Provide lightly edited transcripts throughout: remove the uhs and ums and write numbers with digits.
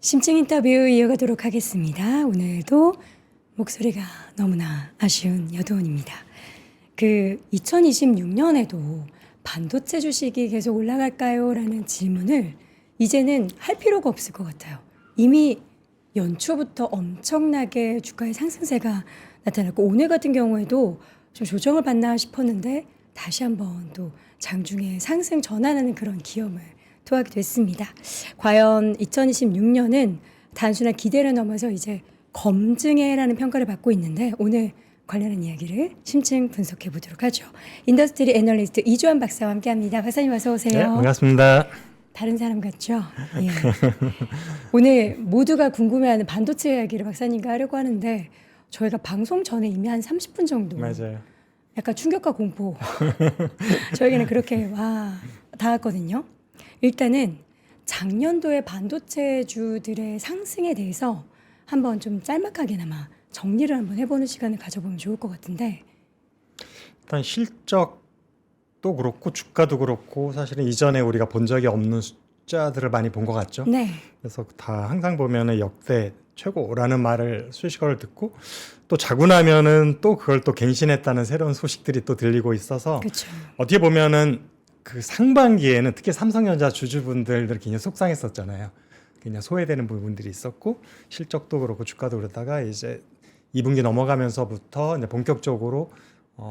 심층 인터뷰 이어가도록 하겠습니다. 오늘도 목소리가 너무나 아쉬운 여도원입니다. 2026년에도 반도체 주식이 계속 올라갈까요? 라는 질문을 이제는 할 필요가 없을 것 같아요. 이미 연초부터 엄청나게 주가의 상승세가 나타났고 오늘 같은 경우에도 좀 조정을 받나 싶었는데 다시 한번 또 장중에 상승 전환하는 그런 기염을 토하게 됐습니다. 과연 2026년은 단순한 기대를 넘어서 이제 검증해라는 평가를 받고 있는데 오늘 관련한 이야기를 심층 분석해 보도록 하죠. 인더스트리 애널리스트 이주환 박사와 함께합니다. 박사님 어서 오세요. 네, 반갑습니다. 다른 사람 같죠? 예. 오늘 모두가 궁금해하는 반도체 이야기를 박사님과 하려고 하는데 저희가 방송 전에 이미 한 30분 정도 맞아요. 약간 충격과 공포 저에게는 그렇게 닿았거든요. 일단은 작년도의 반도체주들의 상승에 대해서 한번 좀 짤막하게나마 정리를 한번 해보는 시간을 가져보면 좋을 것 같은데 일단 실적도 그렇고 주가도 그렇고 사실은 이전에 우리가 본 적이 없는 숫자들을 많이 본 것 같죠. 네. 그래서 다 항상 보면은 역대 최고라는 말을 수식어를 듣고 또 자고 나면은 또 그걸 또 갱신했다는 새로운 소식들이 또 들리고 있어서 그렇죠. 어떻게 보면은 그 상반기에는 특히 삼성전자 주주분들 굉장히 속상했었잖아요. 그냥 소외되는 부분들이 있었고 실적도 그렇고 주가도 그러다가 이제 2분기 넘어가면서부터 이제 본격적으로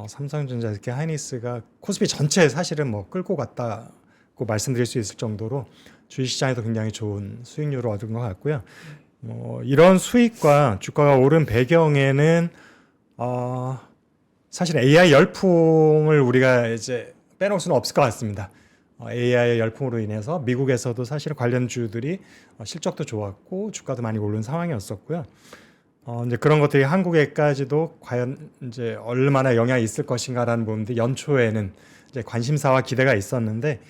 삼성전자 이렇게 하이닉스가 코스피 전체 사실은 뭐 끌고 갔다고 말씀드릴 수 있을 정도로 주식시장에도 굉장히 좋은 수익률을 얻은 것 같고요. 이런 수익과 주가가 오른 배경에는 사실 AI 열풍을 우리가 이제 빼놓을 수는 없을 것 같습니다. AI의 열풍으로 인해서 미국에서도 사실 관련주들이 실적도 좋았고 주가도 많이 오른 상황이었었고요. 이제 그런 것들이 한국에까지도 과연 이제 얼마나 영향이 있을 것인가라는 부분들 연초에는 이제 관심사와 기대가 있었는데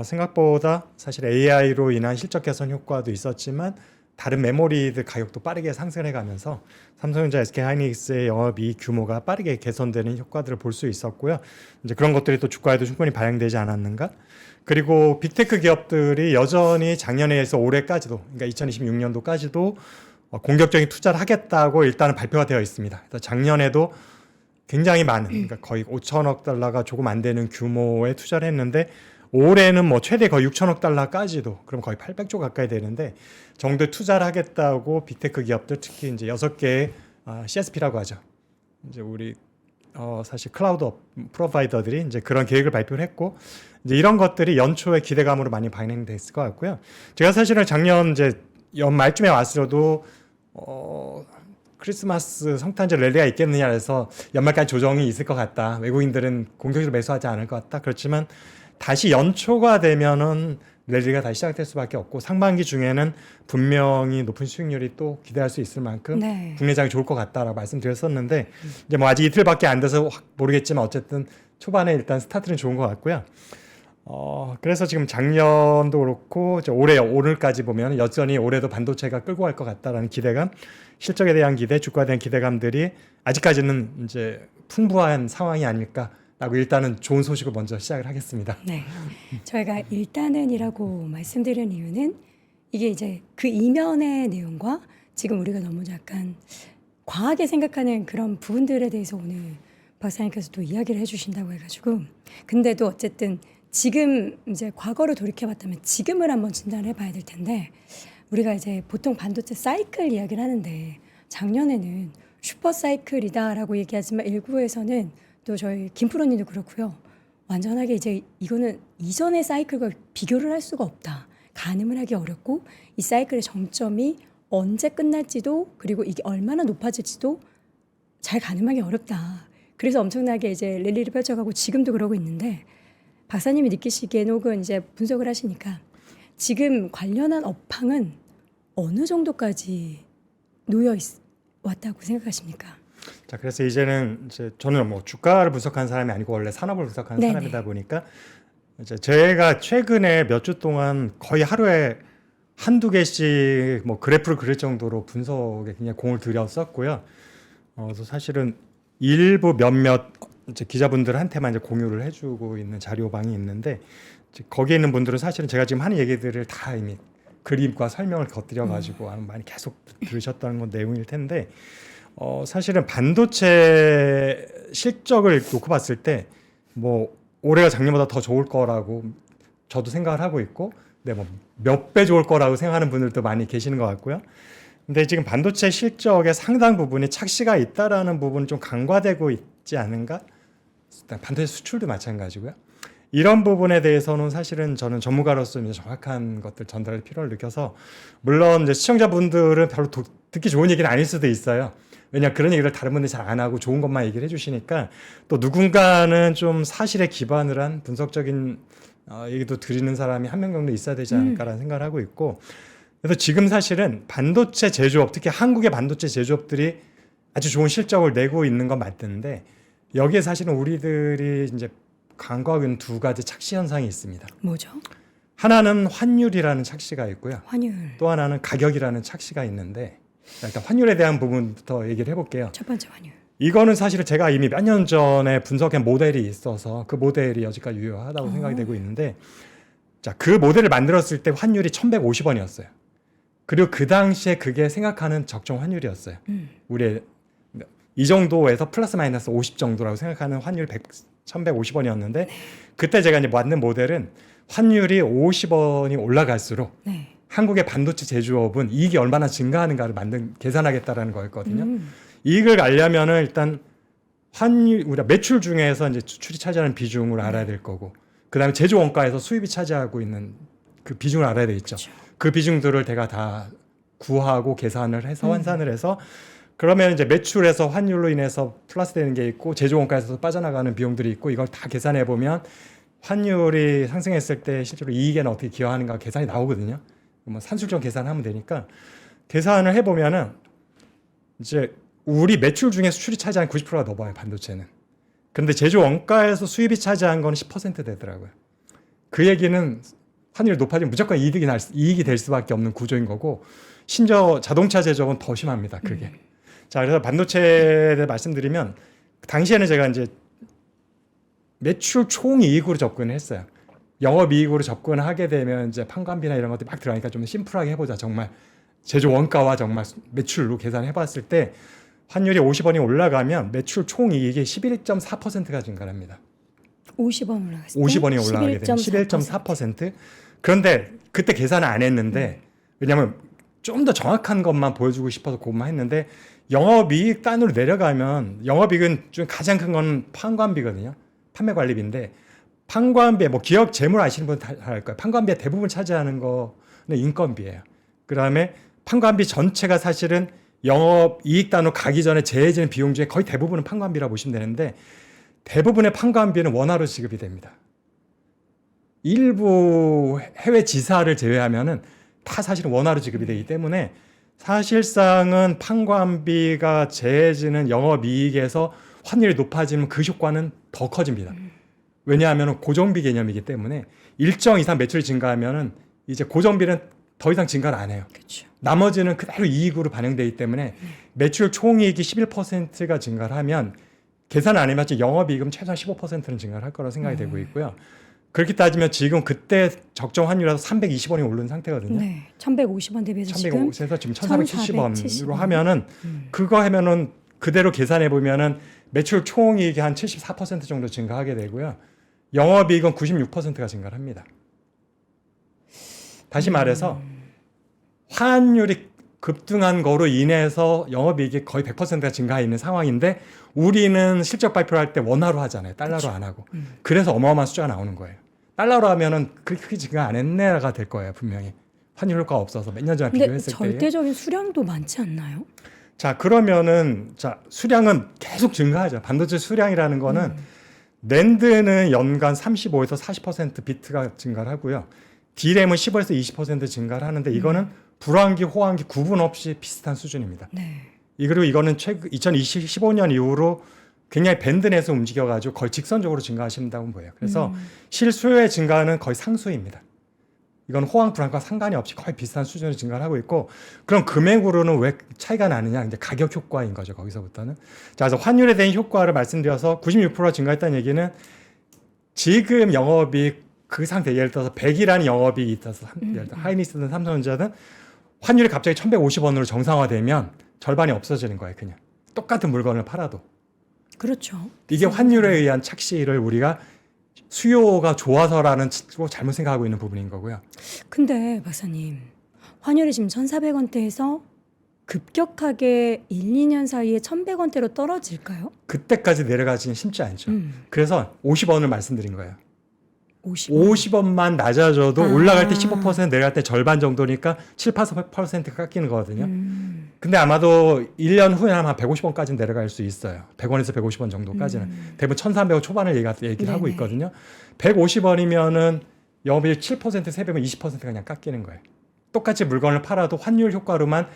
생각보다 사실 AI로 인한 실적 개선 효과도 있었지만 다른 메모리들 가격도 빠르게 상승해 가면서 삼성전자, SK하이닉스의 영업이익 규모가 빠르게 개선되는 효과들을 볼 수 있었고요. 이제 그런 것들이 또 주가에도 충분히 반영되지 않았는가? 그리고 빅테크 기업들이 여전히 작년에서 올해까지도, 그러니까 2026년도까지도 공격적인 투자를 하겠다고 일단은 발표가 되어 있습니다. 그래서 작년에도 굉장히 많은, 그러니까 거의 5천억 달러가 조금 안 되는 규모의 투자를 했는데 올해는 뭐 최대 거의 6천억 달러까지도 그럼 거의 800조 가까이 되는데 정도의 투자를 하겠다고 빅테크 기업들 특히 이제 6개의 CSP라고 하죠. 이제 우리 사실 클라우드 프로바이더들이 이제 그런 계획을 발표를 했고 이제 이런 것들이 연초에 기대감으로 많이 반영됐을 것 같고요. 제가 사실은 작년 이제 연말쯤에 왔어도 크리스마스 성탄절 랠리가 있겠느냐 해서 연말까지 조정이 있을 것 같다. 외국인들은 공격적으로 매수하지 않을 것 같다. 그렇지만 다시 연초가 되면은 랠리가 다시 시작될 수밖에 없고 상반기 중에는 분명히 높은 수익률이 또 기대할 수 있을 만큼 네. 국내장이 좋을 것 같다라고 말씀드렸었는데 이제 뭐 아직 이틀밖에 안 돼서 모르겠지만 어쨌든 초반에 일단 스타트는 좋은 것 같고요. 그래서 지금 작년도 그렇고 이제 올해 오늘까지 보면 여전히 올해도 반도체가 끌고 갈 것 같다라는 기대감, 실적에 대한 기대, 주가에 대한 기대감들이 아직까지는 이제 풍부한 상황이 아닐까. 라고 일단은 좋은 소식을 먼저 시작을 하겠습니다. 네. 저희가 일단은이라고 말씀드린 이유는 이게 이제 그 이면의 내용과 지금 우리가 너무 약간 과하게 생각하는 그런 부분들에 대해서 오늘 박사님께서 또 이야기를 해주신다고 해가지고 근데도 어쨌든 지금 이제 과거를 돌이켜봤다면 지금을 한번 진단을 해봐야 될 텐데 우리가 이제 보통 반도체 사이클 이야기를 하는데 작년에는 슈퍼 사이클이다라고 얘기하지만 일부에서는 또 저희 김프로님도 그렇고요. 완전하게 이제 이거는 이전의 사이클과 비교를 할 수가 없다. 가늠을 하기 어렵고 이 사이클의 정점이 언제 끝날지도 그리고 이게 얼마나 높아질지도 잘 가늠하기 어렵다. 그래서 엄청나게 이제 랠리를 펼쳐가고 지금도 그러고 있는데 박사님이 느끼시기엔 혹은 이제 분석을 하시니까 지금 관련한 업황은 어느 정도까지 놓여 왔다고 생각하십니까? 자, 그래서 이제는 이제 저는 뭐 주가를 분석하는 사람이 아니고 원래 산업을 분석하는 네네. 사람이다 보니까 이제 제가 최근에 몇 주 동안 거의 하루에 한두 개씩 뭐 그래프를 그릴 정도로 분석에 그냥 공을 들였었고요. 그래서 사실은 일부 몇몇 이제 기자분들한테만 이제 공유를 해주고 있는 자료방이 있는데 거기에 있는 분들은 사실은 제가 지금 하는 얘기들을 다 이미 그림과 설명을 곁들여 가지고 많이 계속 들으셨다는 건 내용일 텐데 사실은 반도체 실적을 놓고 봤을 때 뭐 올해가 작년보다 더 좋을 거라고 저도 생각을 하고 있고, 네, 뭐 몇 배 좋을 거라고 생각하는 분들도 많이 계시는 것 같고요. 근데 지금 반도체 실적의 상당 부분이 착시가 있다라는 부분은 좀 간과되고 있지 않은가? 반도체 수출도 마찬가지고요. 이런 부분에 대해서는 사실은 저는 전문가로서 이제 정확한 것들 전달할 필요를 느껴서, 물론 이제 시청자분들은 별로 듣기 좋은 얘기는 아닐 수도 있어요. 왜냐, 그런 얘기를 다른 분들이 잘 안 하고 좋은 것만 얘기를 해주시니까, 또 누군가는 좀 사실에 기반을 한 분석적인 얘기도 드리는 사람이 한 명 정도 있어야 되지 않을까라는 생각을 하고 있고, 그래서 지금 사실은 반도체 제조업, 특히 한국의 반도체 제조업들이 아주 좋은 실적을 내고 있는 건 맞는데, 여기에 사실은 우리들이 이제 간과하고 있는 두 가지 착시 현상이 있습니다. 뭐죠? 하나는 환율이라는 착시가 있고요. 환율. 또 하나는 가격이라는 착시가 있는데, 일단 환율에 대한 부분부터 얘기를 해볼게요. 첫 번째 환율. 이거는 사실은 제가 이미 몇 년 전에 분석한 모델이 있어서 그 모델이 여지까지 유효하다고 생각이 되고 있는데, 자, 그 모델을 만들었을 때 환율이 1,150원이었어요. 그리고 그 당시에 그게 생각하는 적정 환율이었어요. 우리의 이 정도에서 플러스 마이너스 50 정도라고 생각하는 환율 1,150원이었는데, 그때 제가 이제 만든 모델은 환율이 50원이 올라갈수록 네. 한국의 반도체 제조업은 이익이 얼마나 증가하는가를 계산하겠다라는 거였거든요. 이익을 알려면은 일단 환율, 우리가 매출 중에서 이제 수출이 차지하는 비중을 알아야 될 거고, 그다음에 제조 원가에서 수입이 차지하고 있는 그 비중을 알아야 되겠죠. 그렇죠. 그 비중들을 제가 다 구하고 계산을 해서 환산을 해서, 그러면 이제 매출에서 환율로 인해서 플러스 되는 게 있고 제조 원가에서 빠져나가는 비용들이 있고, 이걸 다 계산해 보면 환율이 상승했을 때 실제로 이익에는 어떻게 기여하는가 계산이 나오거든요. 뭐 산술적 계산하면 되니까 계산을 해보면은 이제 우리 매출 중에 수출이 차지한 90%가 넘어요, 반도체는. 그런데 제조 원가에서 수입이 차지한 건 10% 되더라고요. 그 얘기는 환율이 높아지면 무조건 이익이 될 수밖에 없는 구조인 거고, 심지어 자동차 제조업은 더 심합니다, 그게. 자, 그래서 반도체에 대해 말씀드리면, 당시에는 제가 이제 매출 총이익으로 접근을 했어요. 영업이익으로 접근을 하게 되면 이제 판관비나 이런 것들이 막 들어가니까 좀 심플하게 해보자. 정말 제조 원가와 정말 매출로 계산해 봤을 때 환율이 50원이 올라가면 매출 총이익이 11.4%가 증가합니다. 50원 올라갔을 때 50원이 올라가게 되면 11.4%. 그런데 그때 계산을 안 했는데, 왜냐하면 좀 더 정확한 것만 보여주고 싶어서 그것만 했는데, 영업이익 단으로 내려가면 영업이익은 좀 가장 큰 건 판관비거든요. 판매관리비인데, 판관비, 뭐 기업 재물 아시는 분들 다 알 거예요. 판관비의 대부분 차지하는 거는 인건비예요. 그다음에 판관비 전체가 사실은 영업이익 단으로 가기 전에 제해지는 비용 중에 거의 대부분은 판관비라고 보시면 되는데, 대부분의 판관비는 원화로 지급이 됩니다. 일부 해외 지사를 제외하면은 다 사실은 원화로 지급이 되기 때문에, 사실상은 판관비가 제해지는 영업이익에서 환율이 높아지면 그 효과는 더 커집니다. 왜냐하면 고정비 개념이기 때문에 일정 이상 매출이 증가하면은 이제 고정비는 더 이상 증가를 안 해요. 그렇죠. 나머지는 그대로 이익으로 반영되기 때문에 매출 총이익이 11%가 증가를 하면 계산 안 해봤지 영업이익은 최소한 15%는 증가를 할 거라고 생각이 되고 있고요. 그렇게 따지면 지금 그때 적정 환율에서 320원이 오른 상태거든요. 네. 1,150원 대비해서 지금 1,150에서 지금 1,470원으로 1,470원. 하면은 그거 하면은 그대로 계산해 보면은 매출 총이익이 한 74% 정도 증가하게 되고요. 영업이익은 96%가 증가를 합니다. 다시 말해서 환율이 급등한 거로 인해서 영업이익이 거의 100%가 증가해 있는 상황인데, 우리는 실적 발표를 할 때 원화로 하잖아요. 달러로 그렇죠. 안 하고. 그래서 어마어마한 숫자가 나오는 거예요. 달러로 하면은 그렇게 크게 증가 안 했네가 될 거예요, 분명히. 환율 효과가 없어서 몇 년 전에 근데 비교했을 때. 절대적인 수량도 많지 않나요? 자, 그러면은 자, 수량은 계속 증가하죠. 반도체 수량이라는 거는 낸드는 연간 35에서 40% 비트가 증가를 하고요. D램은 15에서 20% 증가를 하는데, 이거는 불황기, 호황기 구분 없이 비슷한 수준입니다. 네. 그리고 이거는 2015년 이후로 굉장히 밴드 내에서 움직여가지고 거의 직선적으로 증가하신다고 보여요. 그래서 실수요의 증가는 거의 상수입니다. 이건 호황 불황과 상관이 없이 거의 비슷한 수준으로 증가를 하고 있고, 그럼 금액으로는 왜 차이가 나느냐? 이제 가격 효과인 거죠, 거기서부터는. 자, 그래서 환율에 대한 효과를 말씀드려서 96% 증가했다는 얘기는 지금 영업이익 그 상태 예를 들어서 100이라는 영업이 있어서 예를 들어 하이닉스든 삼성전자든 환율이 갑자기 1,150원으로 정상화되면 절반이 없어지는 거예요. 그냥 똑같은 물건을 팔아도. 그렇죠. 이게 환율에 의한 착시를 우리가 수요가 좋아서라는 식으로 잘못 생각하고 있는 부분인 거고요. 근데 박사님, 환율이 지금 1,400원대에서 급격하게 1, 2년 사이에 1,100원대로 떨어질까요? 그때까지 내려가지는 쉽지 않죠. 그래서 50원을 말씀드린 거예요. 50원. 50원만 낮아져도 아. 올라갈 때 15% 내려갈 때 절반 정도니까 7, 8% 깎이는 거거든요. 근데 아마도 1년 후에 한 150원까지는 내려갈 수 있어요. 100원에서 150원 정도까지는. 대부분 1,300원 초반을 얘기를 하고 네네. 있거든요. 150원이면은 영업이익 7% 3배면 20%가 그냥 깎이는 거예요. 똑같이 물건을 팔아도 환율 효과로만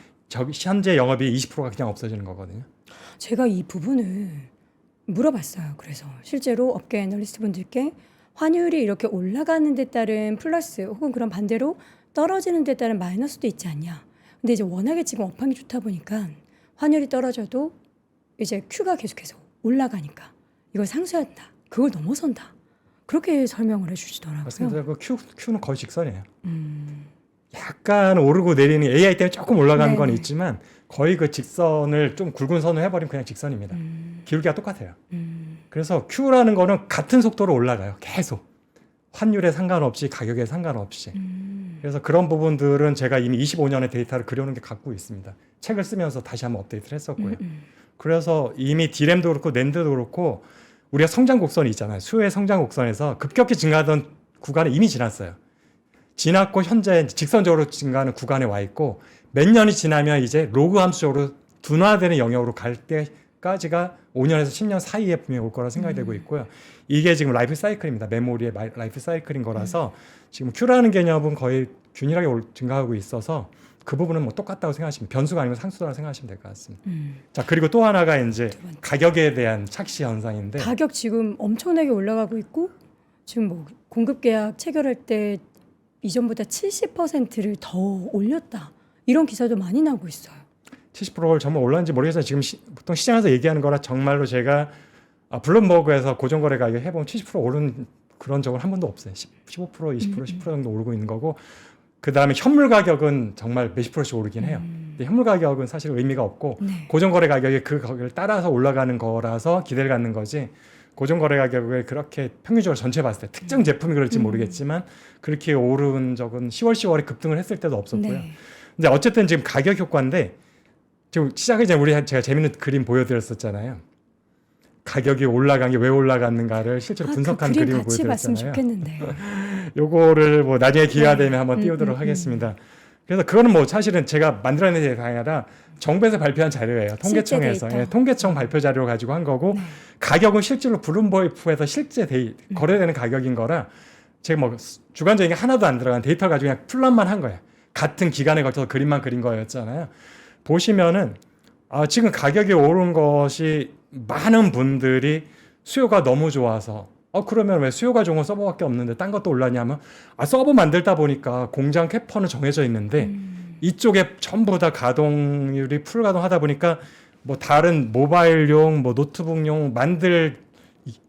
현재 영업이 20%가 그냥 없어지는 거거든요. 제가 이 부분을 물어봤어요. 그래서 실제로 업계 애널리스트 분들께 환율이 이렇게 올라가는 데 따른 플러스 혹은 그런 반대로 떨어지는 데 따른 마이너스도 있지 않냐. 근데 이제 워낙에 지금 업황이 좋다 보니까 환율이 떨어져도 이제 Q가 계속해서 올라가니까 이걸 상쇄한다. 그걸 넘어선다. 그렇게 설명을 해주시더라고요. 맞습니다. 그 Q는 거의 직선이에요. 약간 오르고 내리는 AI 때문에 조금 올라가는 건 네네. 있지만 거의 그 직선을 좀 굵은 선을 해버리면 그냥 직선입니다. 기울기가 똑같아요. 그래서 Q라는 거는 같은 속도로 올라가요. 계속. 환율에 상관없이 가격에 상관없이. 그래서 그런 부분들은 제가 이미 25년의 데이터를 그려놓은 게 갖고 있습니다. 책을 쓰면서 다시 한번 업데이트를 했었고요. 그래서 이미 D램도 그렇고 낸드도 그렇고 우리가 성장 곡선이 있잖아요. 수요의 성장 곡선에서 급격히 증가하던 구간이 이미 지났어요. 지났고 현재 직선적으로 증가하는 구간에 와 있고 몇 년이 지나면 이제 로그 함수적으로 둔화되는 영역으로 갈 때까지가 5년에서 10년 사이에 분명히 올 거라 생각이 되고 있고요. 이게 지금 라이프 사이클입니다. 메모리의 라이프 사이클인 거라서 지금 Q라는 개념은 거의 균일하게 증가하고 있어서 그 부분은 뭐 똑같다고 생각하시면 변수가 아니면 상수라고 생각하시면 될 것 같습니다. 자, 그리고 또 하나가 이제 가격에 대한 착시 현상인데 가격 지금 엄청나게 올라가고 있고 지금 뭐 공급 계약 체결할 때 이전보다 70%를 더 올렸다. 이런 기사도 많이 나오고 있어요. 70%를 정말 올랐는지 모르겠어요. 지금 보통 시장에서 얘기하는 거라 정말로 제가 블룸버그에서 고정거래 가격 해보면 70% 오른 그런 적은 한 번도 없어요. 15%, 20%, 10% 정도 오르고 있는 거고 그 다음에 현물 가격은 정말 몇십 프로씩 오르긴 해요. 근데 현물 가격은 사실 의미가 없고 네. 고정거래 가격이 그 가격을 따라서 올라가는 거라서 기대를 갖는 거지 고정거래 가격을 그렇게 평균적으로 전체 봤을 때 특정 제품이 그럴지 모르겠지만 그렇게 오른 적은 10월에 급등을 했을 때도 없었고요. 네. 근데 어쨌든 지금 가격 효과인데 지금 시작하기 전에 제가 재밌는 그림 보여드렸었잖아요. 가격이 올라간 게 왜 올라갔는가를 실제로 분석한 그 그림을 같이 봤으면 보여드렸잖아요. 좋겠는데. 요거를 뭐 나중에 기회가 되면 한번 띄우도록 하겠습니다. 그래서 그거는 뭐 사실은 제가 만들어낸 게 아니라 정부에서 발표한 자료예요. 통계청에서. 데이터. 예, 통계청 발표 자료를 가지고 한 거고 네. 가격은 실제로 블룸버그에서 실제 거래되는 가격인 거라 제가 뭐 주관적인 게 하나도 안 들어간 데이터 가지고 그냥 풀란만 한 거예요. 같은 기간에 걸쳐서 그림만 그린 거였잖아요. 보시면은 지금 가격이 오른 것이 많은 분들이 수요가 너무 좋아서 그러면 왜 수요가 좋은 건 서버밖에 없는데 딴 것도 올라냐면 서버 만들다 보니까 공장 캐퍼는 정해져 있는데 이쪽에 전부 다 가동률이 풀 가동하다 보니까 뭐 다른 모바일용 뭐 노트북용 만들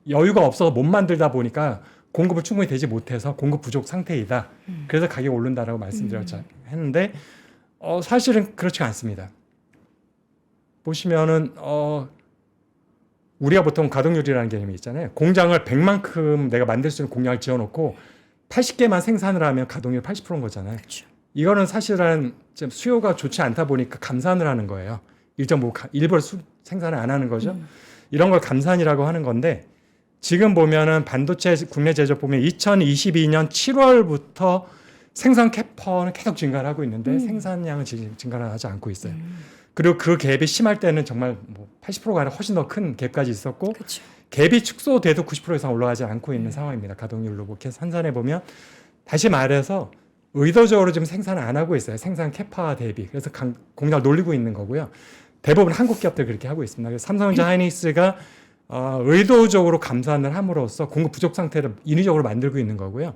여유가 없어서 못 만들다 보니까 공급을 충분히 되지 못해서 공급 부족 상태이다. 그래서 가격이 오른다라고 말씀드렸죠. 했는데 사실은 그렇지 않습니다. 보시면은 우리가 보통 가동률이라는 개념이 있잖아요. 공장을 100만큼 내가 만들 수 있는 공장을 지어놓고 80개만 생산을 하면 가동률 80%인 거잖아요. 그렇죠. 이거는 사실은 좀 수요가 좋지 않다 보니까 감산을 하는 거예요. 일부러 생산을 안 하는 거죠. 이런 걸 감산이라고 하는 건데 지금 보면은 반도체 국내 제조업 보면 2022년 7월부터 생산 캐퍼는 계속 증가를 하고 있는데 생산량은 지금 증가를 하지 않고 있어요. 그리고 그 갭이 심할 때는 정말 뭐 80%가 아니라 훨씬 더 큰 갭까지 있었고 그렇죠. 갭이 축소돼도 90% 이상 올라가지 않고 있는 상황입니다. 가동률로 이렇게 환산해 보면 다시 말해서 의도적으로 좀 생산을 안 하고 있어요. 생산 캐파 대비. 그래서 공장을 놀리고 있는 거고요. 대부분 한국 기업들 그렇게 하고 있습니다. 그래서 삼성전자 하이닉스가 의도적으로 감산을 함으로써 공급 부족 상태를 인위적으로 만들고 있는 거고요.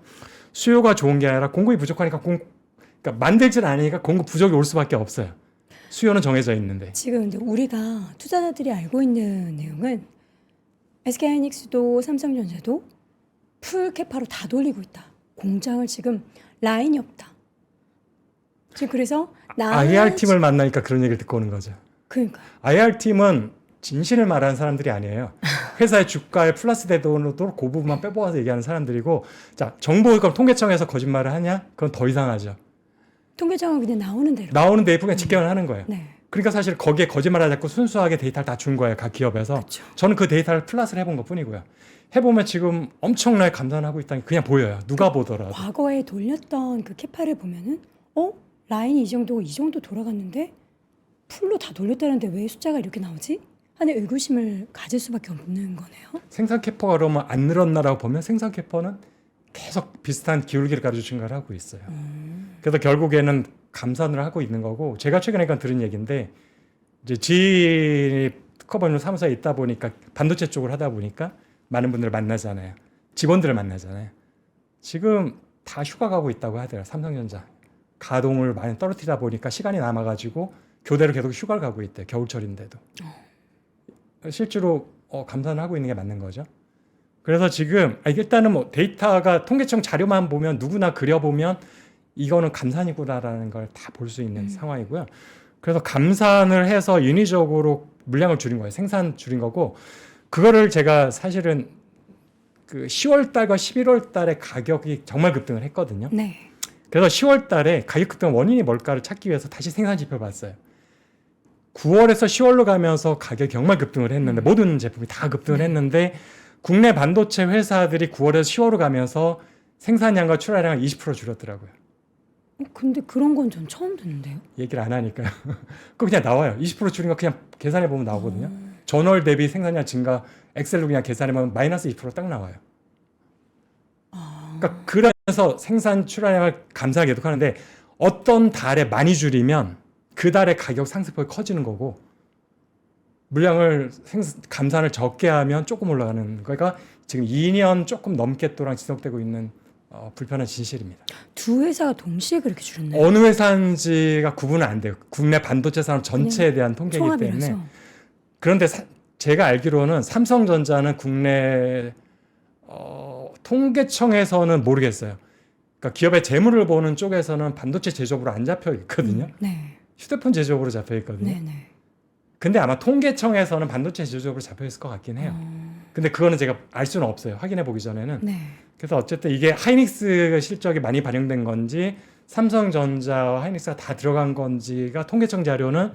수요가 좋은 게 아니라 공급이 부족하니까 그러니까 만들질 않으니까 공급 부족이 올 수밖에 없어요. 수요는 정해져 있는데. 지금 이제 우리가 투자자들이 알고 있는 내용은 SK하이닉스도 삼성전자도 풀 캐파로 다 돌리고 있다. 공장을 지금 라인이 없다. 지금 그래서 IR 팀을 만나니까 그런 얘기를 듣고 오는 거죠. 그러니까 IR 팀은 진실을 말하는 사람들이 아니에요. 회사의 주가에 플러스 되도록 그 부분만 빼보아서 얘기하는 사람들이고, 자, 정보기관 통계청에서 거짓말을 하냐? 그건 더 이상하죠. 통계청은 그냥 나오는 대로. 나오는 데이터 그냥 직경을 하는 거예요. 네. 그러니까 사실 거기에 거짓말하지 않고 순수하게 데이터를 다 준 거예요. 각 기업에서. 그쵸. 저는 그 데이터를 플러스를 해본 것 뿐이고요. 해보면 지금 엄청나게 감산을 하고 있다는 게 그냥 보여요. 누가 보더라도. 과거에 돌렸던 그 캐파를 보면은 라인이 이 정도 돌아갔는데 풀로 다 돌렸다는데 왜 숫자가 이렇게 나오지? 하는 의구심을 가질 수밖에 없는 거네요. 생산 캐퍼가 그러면 안 늘었나라고 보면 생산 캐퍼는 계속 비슷한 기울기를 가지고 증가를 하고 있어요. 그래서 결국에는 감산을 하고 있는 거고, 제가 최근에 들은 얘기인데, 이제 지인이 특허법률 사무소에 있다 보니까 반도체 쪽을 하다 보니까 많은 분들을 만나잖아요. 직원들을 만나잖아요. 지금 다 휴가 가고 있다고 하더라고요. 삼성전자. 가동을 많이 떨어뜨리다 보니까 시간이 남아가지고 교대로 계속 휴가를 가고 있대요. 겨울철인데도. 실제로 감산을 하고 있는 게 맞는 거죠. 그래서 지금 일단은 뭐 데이터가 통계청 자료만 보면 누구나 그려보면 이거는 감산이구나라는 걸 다 볼 수 있는 상황이고요. 그래서 감산을 해서 인위적으로 물량을 줄인 거예요. 생산 줄인 거고, 그거를 제가 사실은 그 10월 달과 11월 달에 가격이 정말 급등을 했거든요. 네. 그래서 10월 달에 가격 급등 원인이 뭘까를 찾기 위해서 다시 생산 지표를 봤어요. 9월에서 10월로 가면서 가격이 정말 급등을 했는데, 모든 제품이 다 급등을 했는데, 국내 반도체 회사들이 9월에서 10월로 가면서 생산량과 출하량을 20% 줄였더라고요. 근데 그런 건 전 처음 듣는데요. 얘기를 안 하니까요. 그거 그냥 나와요. 20% 줄인 거 그냥 계산해 보면 나오거든요. 전월 대비 생산량 증가 엑셀로 그냥 계산해 보면 마이너스 2%딱 나와요. 그러니까 그래서 생산 출하량을 감산을 계속 하는데, 어떤 달에 많이 줄이면 그 달에 가격 상승폭이 커지는 거고, 물량을 감산을 적게 하면 조금 올라가는 거가 지금 2년 조금 넘게 또랑 지속되고 있는 불편한 진실입니다. 두 회사가 동시에 그렇게 줄였나요? 어느 회사인지가 구분은 안 돼요. 국내 반도체 산업 전체에 대한 통계이기 때문에. 총합이라서. 그런데 제가 알기로는 삼성전자는 국내 통계청에서는 모르겠어요. 그러니까 기업의 재무를 보는 쪽에서는 반도체 제조업으로 안 잡혀 있거든요. 네. 휴대폰 제조업으로 잡혀 있거든요. 네네. 근데 아마 통계청에서는 반도체 제조업으로 잡혀 있을 것 같긴 해요. 근데 그거는 제가 알 수는 없어요. 확인해 보기 전에는. 네. 그래서 어쨌든 이게 하이닉스 실적이 많이 반영된 건지, 삼성전자와 하이닉스가 다 들어간 건지가 통계청 자료는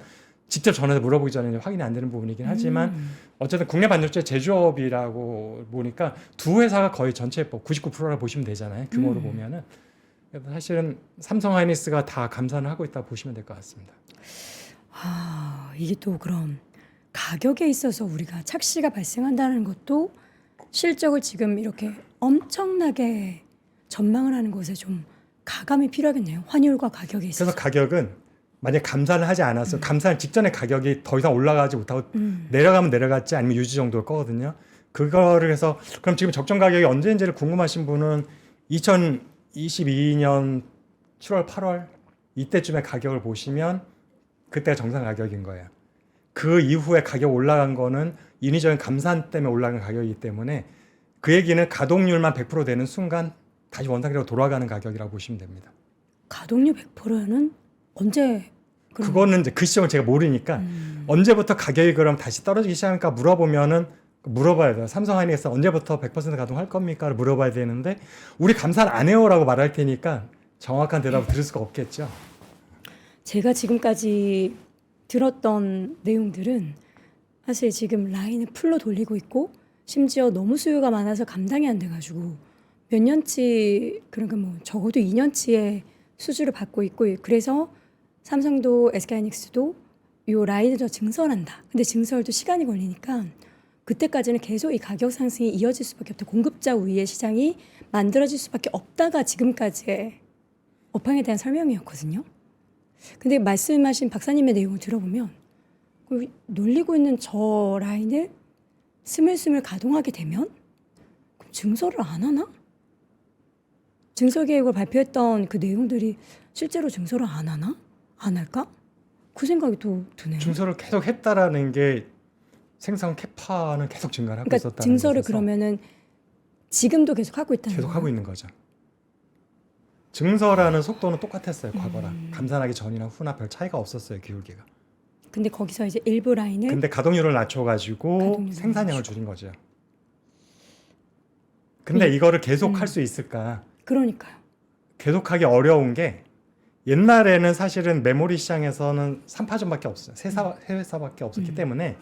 직접 전화해서 물어보기 전에 확인이 안 되는 부분이긴 하지만, 어쨌든 국내 반도체 제조업이라고 보니까 두 회사가 거의 전체 99%라 보시면 되잖아요. 규모로 보면은. 그래서 사실은 삼성 하이닉스가 다 감산을 하고 있다고 보시면 될 것 같습니다. 이게 또 그럼 가격에 있어서 우리가 착시가 발생한다는 것도 실적을 지금 이렇게 엄청나게 전망을 하는 것에 좀 가감이 필요하겠네요. 환율과 가격에 있어서. 그래서 가격은 만약 감산을 하지 않았어, 감산 직전에 가격이 더 이상 올라가지 못하고 내려가면 내려갔지 아니면 유지 정도일 거거든요. 그거를 해서 그럼 지금 적정 가격이 언제인지를 궁금하신 분은 2022년 7월, 8월 이때쯤에 가격을 보시면 그때가 정상 가격인 거예요. 그 이후에 가격 올라간 거는 인위적인 감산 때문에 올라간 가격이기 때문에, 그 얘기는 가동률만 100% 되는 순간 다시 원상태로 돌아가는 가격이라고 보시면 됩니다. 가동률 100%는 언제? 그거는 이제 그 시점을 제가 모르니까 언제부터 가격이 그럼 다시 떨어지기 시작할까 물어보면은, 물어봐야 돼요. 삼성 하이닉스 언제부터 100% 가동할 겁니까?를 물어봐야 되는데, 우리 감산 안 해요라고 말할 테니까 정확한 대답을 들을 수가 없겠죠. 제가 지금까지 들었던 내용들은 사실 지금 라인을 풀로 돌리고 있고, 심지어 너무 수요가 많아서 감당이 안 돼가지고 몇 년치, 그러니까 뭐 적어도 2년치의 수주를 받고 있고, 그래서 삼성도 SK하이닉스도 요 라인을 더 증설한다. 근데 증설도 시간이 걸리니까 그때까지는 계속 이 가격 상승이 이어질 수밖에 없다. 공급자 우위의 시장이 만들어질 수밖에 없다가 지금까지의 업황에 대한 설명이었거든요. 근데 말씀하신 박사님의 내용을 들어보면 놀리고 있는 저 라인을 스물스물 가동하게 되면 그럼 증설을 안 하나? 증설 계획을 발표했던 그 내용들이 실제로 증설을 안 하나? 안 할까? 그 생각이 또 드네요. 증설을 계속 했다라는 게 생산 캐파는 계속 증가를 하고 그러니까 있었다는 증설을 거죠. 그러면은 지금도 계속 하고 있다는 계속 거예요? 하고 있는 거죠. 증설하는 속도는 똑같았어요. 과거랑 감산하기 전이나 후나 별 차이가 없었어요. 기울기가. 근데 거기서 이제 일부 라인을 근데 가동률을 낮춰가지고 가동률을 생산량을 낮추고. 줄인 거죠. 근데 이거를 계속 할 수 있을까? 그러니까요. 계속하기 어려운 게 옛날에는 사실은 메모리 시장에서는 3파전밖에 없어요. 세 회사밖에 없었기 때문에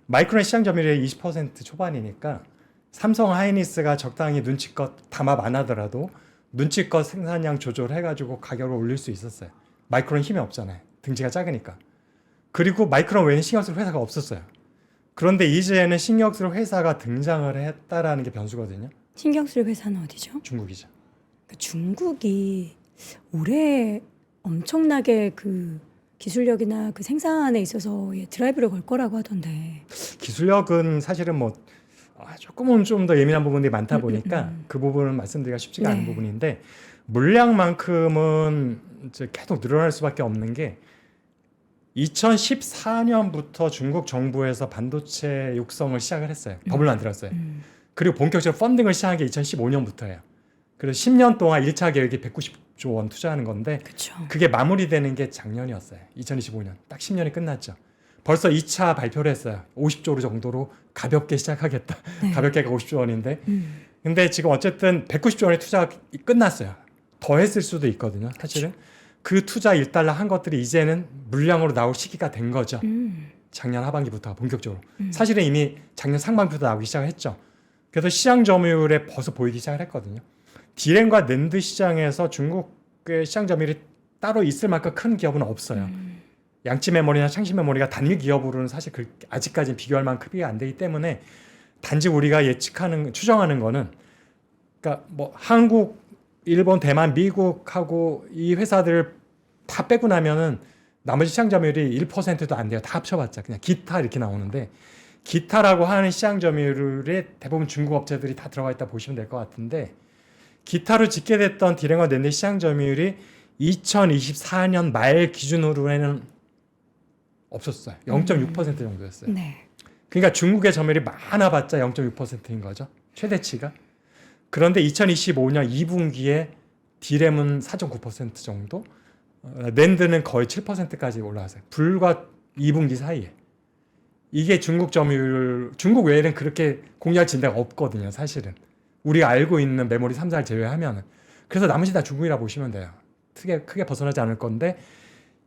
마이크론 시장 점유율이 20% 초반이니까 삼성 하이닉스가 적당히 눈치껏 담합 안 하더라도 눈치껏 생산량 조절해가지고 가격을 올릴 수 있었어요. 마이크론 힘이 없잖아요. 등치가 작으니까. 그리고 마이크론 외에는 신경 쓸 회사가 없었어요. 그런데 이제는 신경 쓸 회사가 등장을 했다라는 게 변수거든요. 신경 쓸 회사는 어디죠? 중국이죠. 그러니까 중국이 올해 엄청나게 그 기술력이나 그 생산에 있어서의 드라이브를 걸 거라고 하던데. 기술력은 사실은 뭐 조금은 좀 더 예민한 부분들이 많다 보니까 그 부분은 말씀드리기가 쉽지가 않은 네. 부분인데 물량만큼은 이제 계속 늘어날 수밖에 없는 게 2014년부터 중국 정부에서 반도체 육성을 시작을 했어요. 법을 만들었어요. 그리고 본격적으로 펀딩을 시작한 게 2015년부터예요. 그래서 10년 동안 1차 계획이 190조 원 투자하는 건데 그렇죠. 그게 마무리되는 게 작년이었어요. 2025년. 딱 10년이 끝났죠. 벌써 2차 발표를 했어요. 50조 정도로 가볍게 시작하겠다. 네. 가볍게가 50조 원인데. 근데 지금 어쨌든 190조 원의 투자가 끝났어요. 더 했을 수도 있거든요. 사실은. 그 투자 1달러 한 것들이 이제는 물량으로 나올 시기가 된 거죠. 작년 하반기부터 본격적으로. 사실은 이미 작년 상반기부터 나오기 시작했죠. 그래서 시장 점유율에 벌써 보이기 시작을 했거든요. 디램과 낸드 시장에서 중국의 시장 점유율이 따로 있을 만큼 큰 기업은 없어요. 양치 메모리나 창시 메모리가 단일 기업으로는 사실 아직까지는 비교할 만큼 크기가 안 되기 때문에 단지 우리가 추정하는 거는 그러니까 뭐 한국, 일본, 대만, 미국하고 이 회사들 다 빼고 나면은 나머지 시장 점유율이 1%도 안 돼요. 다 합쳐봤자 그냥 기타 이렇게 나오는데 기타라고 하는 시장 점유율에 대부분 중국 업체들이 다 들어가 있다 보시면 될 것 같은데 기타로 집계됐던 디램과 낸드 시장 점유율이 2024년 말 기준으로는 없었어요. 0.6% 정도였어요. 네. 그러니까 중국의 점유율이 많아봤자 0.6%인 거죠. 최대치가. 그런데 2025년 2분기에 디램은 4.9% 정도, 낸드는 거의 7%까지 올라왔어요. 불과 2분기 사이에. 이게 중국 점유율, 중국 외에는 그렇게 공략 진대가 없거든요, 사실은. 우리가 알고 있는 메모리 3사를 제외하면. 그래서 나머지 다 중국이라 보시면 돼요. 크게 벗어나지 않을 건데,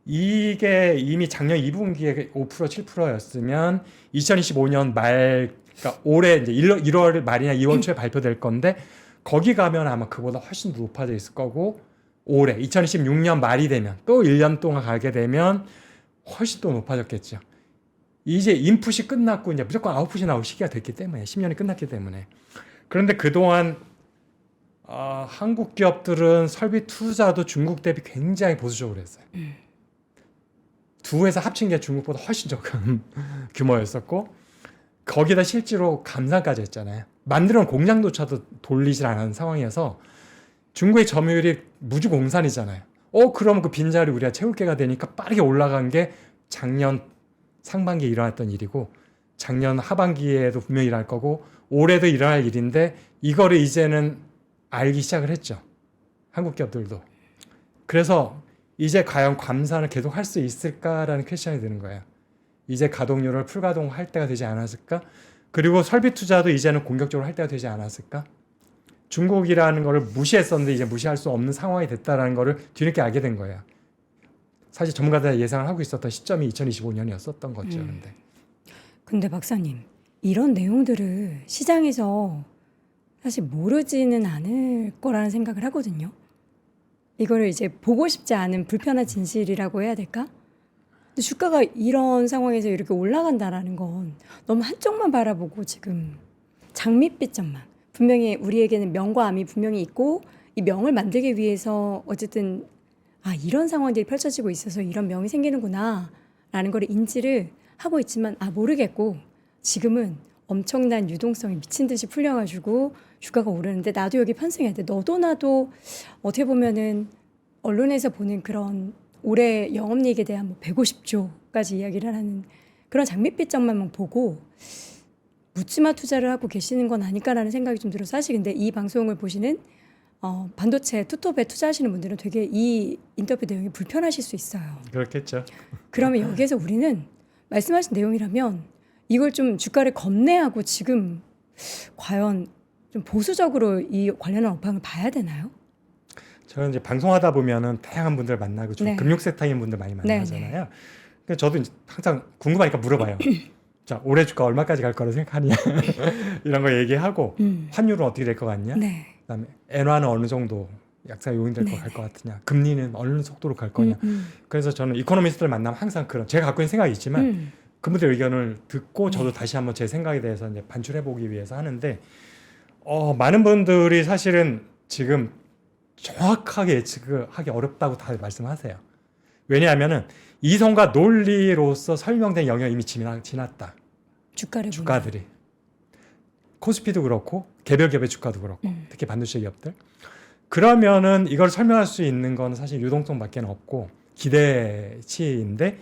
이게 이미 작년 2분기에 5% 7%였으면 2025년 말, 그러니까 올해 이제 1월 말이나 2월 초에 발표될 건데 거기 가면 아마 그보다 훨씬 더 높아져 있을 거고 올해 2026년 말이 되면 또 1년 동안 가게 되면 훨씬 더 높아졌겠죠. 이제 인풋이 끝났고 이제 무조건 아웃풋이 나올 시기가 됐기 때문에 10년이 끝났기 때문에 그런데 그동안 한국 기업들은 설비 투자도 중국 대비 굉장히 보수적으로 했어요. 두 회사 합친 게 중국보다 훨씬 적은 규모였었고 거기다 실제로 감산까지 했잖아요. 만들어놓은 공장조차도 돌리질 않은 상황이어서 중국의 점유율이 무주공산이잖아요. 그러면 그 빈자리 우리가 채울 게가 되니까 빠르게 올라간 게 작년 상반기에 일어났던 일이고 작년 하반기에도 분명히 일어날 거고 올해도 일어날 일인데 이거를 이제는 알기 시작을 했죠. 한국 기업들도. 그래서 이제 과연 감산을 계속 할 수 있을까라는 퀘스천이 드는 거예요. 이제 가동률을 풀가동할 때가 되지 않았을까? 그리고 설비 투자도 이제는 공격적으로 할 때가 되지 않았을까? 중국이라는 거를 무시했었는데 이제 무시할 수 없는 상황이 됐다라는 거를 뒤늦게 알게 된 거예요. 사실 전문가들 예상을 하고 있었던 시점이 2025년이었었던 거죠. 근데 박사님, 이런 내용들을 시장에서 사실 모르지는 않을 거라는 생각을 하거든요. 이거를 이제 보고 싶지 않은 불편한 진실이라고 해야 될까? 근데 주가가 이런 상황에서 이렇게 올라간다라는 건 너무 한쪽만 바라보고 지금 장밋빛점만. 분명히 우리에게는 명과 암이 분명히 있고 이 명을 만들기 위해서 어쨌든 이런 상황들이 펼쳐지고 있어서 이런 명이 생기는구나 라는 걸 인지를 하고 있지만 모르겠고 지금은 엄청난 유동성이 미친 듯이 풀려가지고 주가가 오르는데 나도 여기 편승해야 돼. 너도 나도 어떻게 보면은 언론에서 보는 그런 올해 영업이익에 대한 150조까지 이야기를 하는 그런 장밋빛점만 보고 묻지마 투자를 하고 계시는 건 아닐까라는 생각이 좀 들어서 사실 근데 이 방송을 보시는 반도체 투톱에 투자하시는 분들은 되게 이 인터뷰 내용이 불편하실 수 있어요. 그렇겠죠. 그러면 여기에서 우리는 말씀하신 내용이라면 이걸 좀 주가를 겁내하고 지금 과연 좀 보수적으로 이 관련한 업황을 봐야 되나요? 저는 이제 방송하다 보면은 다양한 분들 만나고 좀 네. 금융 세탁인 분들 많이 네, 만나잖아요. 그래서 저도 이제 항상 궁금하니까 물어봐요. 자, 올해 주가 얼마까지 갈 거라 생각하냐 이런 거 얘기하고 환율은 어떻게 될 것 같냐? 네. 그다음에 엔화는 어느 정도 약세 요인될 네, 것 같으냐? 금리는 어느 속도로 갈 거냐? 그래서 저는 이코노미스트를 만나면 항상 그런 제가 갖고 있는 생각이 있지만 그분들 의견을 듣고 저도 다시 한번 제 생각에 대해서 이제 반출해 보기 위해서 하는데 많은 분들이 사실은 지금 정확하게 예측하기 어렵다고 다 말씀하세요. 왜냐하면은 이성과 논리로서 설명된 영역이 이미 지났다. 주가를 주가들이 코스피도 그렇고 개별 기업의 주가도 그렇고 특히 반도체 기업들. 그러면은 이걸 설명할 수 있는 건 사실 유동성밖에 없고 기대치인데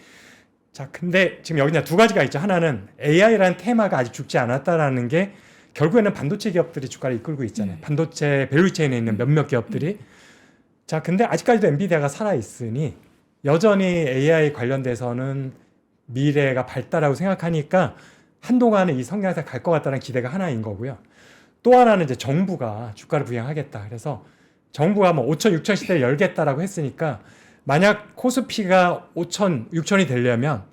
자 근데 지금 여기 두 가지가 있죠. 하나는 AI라는 테마가 아직 죽지 않았다라는 게 결국에는 반도체 기업들이 주가를 이끌고 있잖아요. 반도체 밸류체인에 있는 몇몇 기업들이 자 근데 아직까지도 엔비디아가 살아있으니 여전히 AI 관련돼서는 미래가 밝다라고 생각하니까 한동안은 이 성장세 갈 것 같다는 기대가 하나인 거고요. 또 하나는 이제 정부가 주가를 부양하겠다. 그래서 정부가 뭐 5천, 6천 시대를 열겠다라고 했으니까 만약 코스피가 5천, 6천이 되려면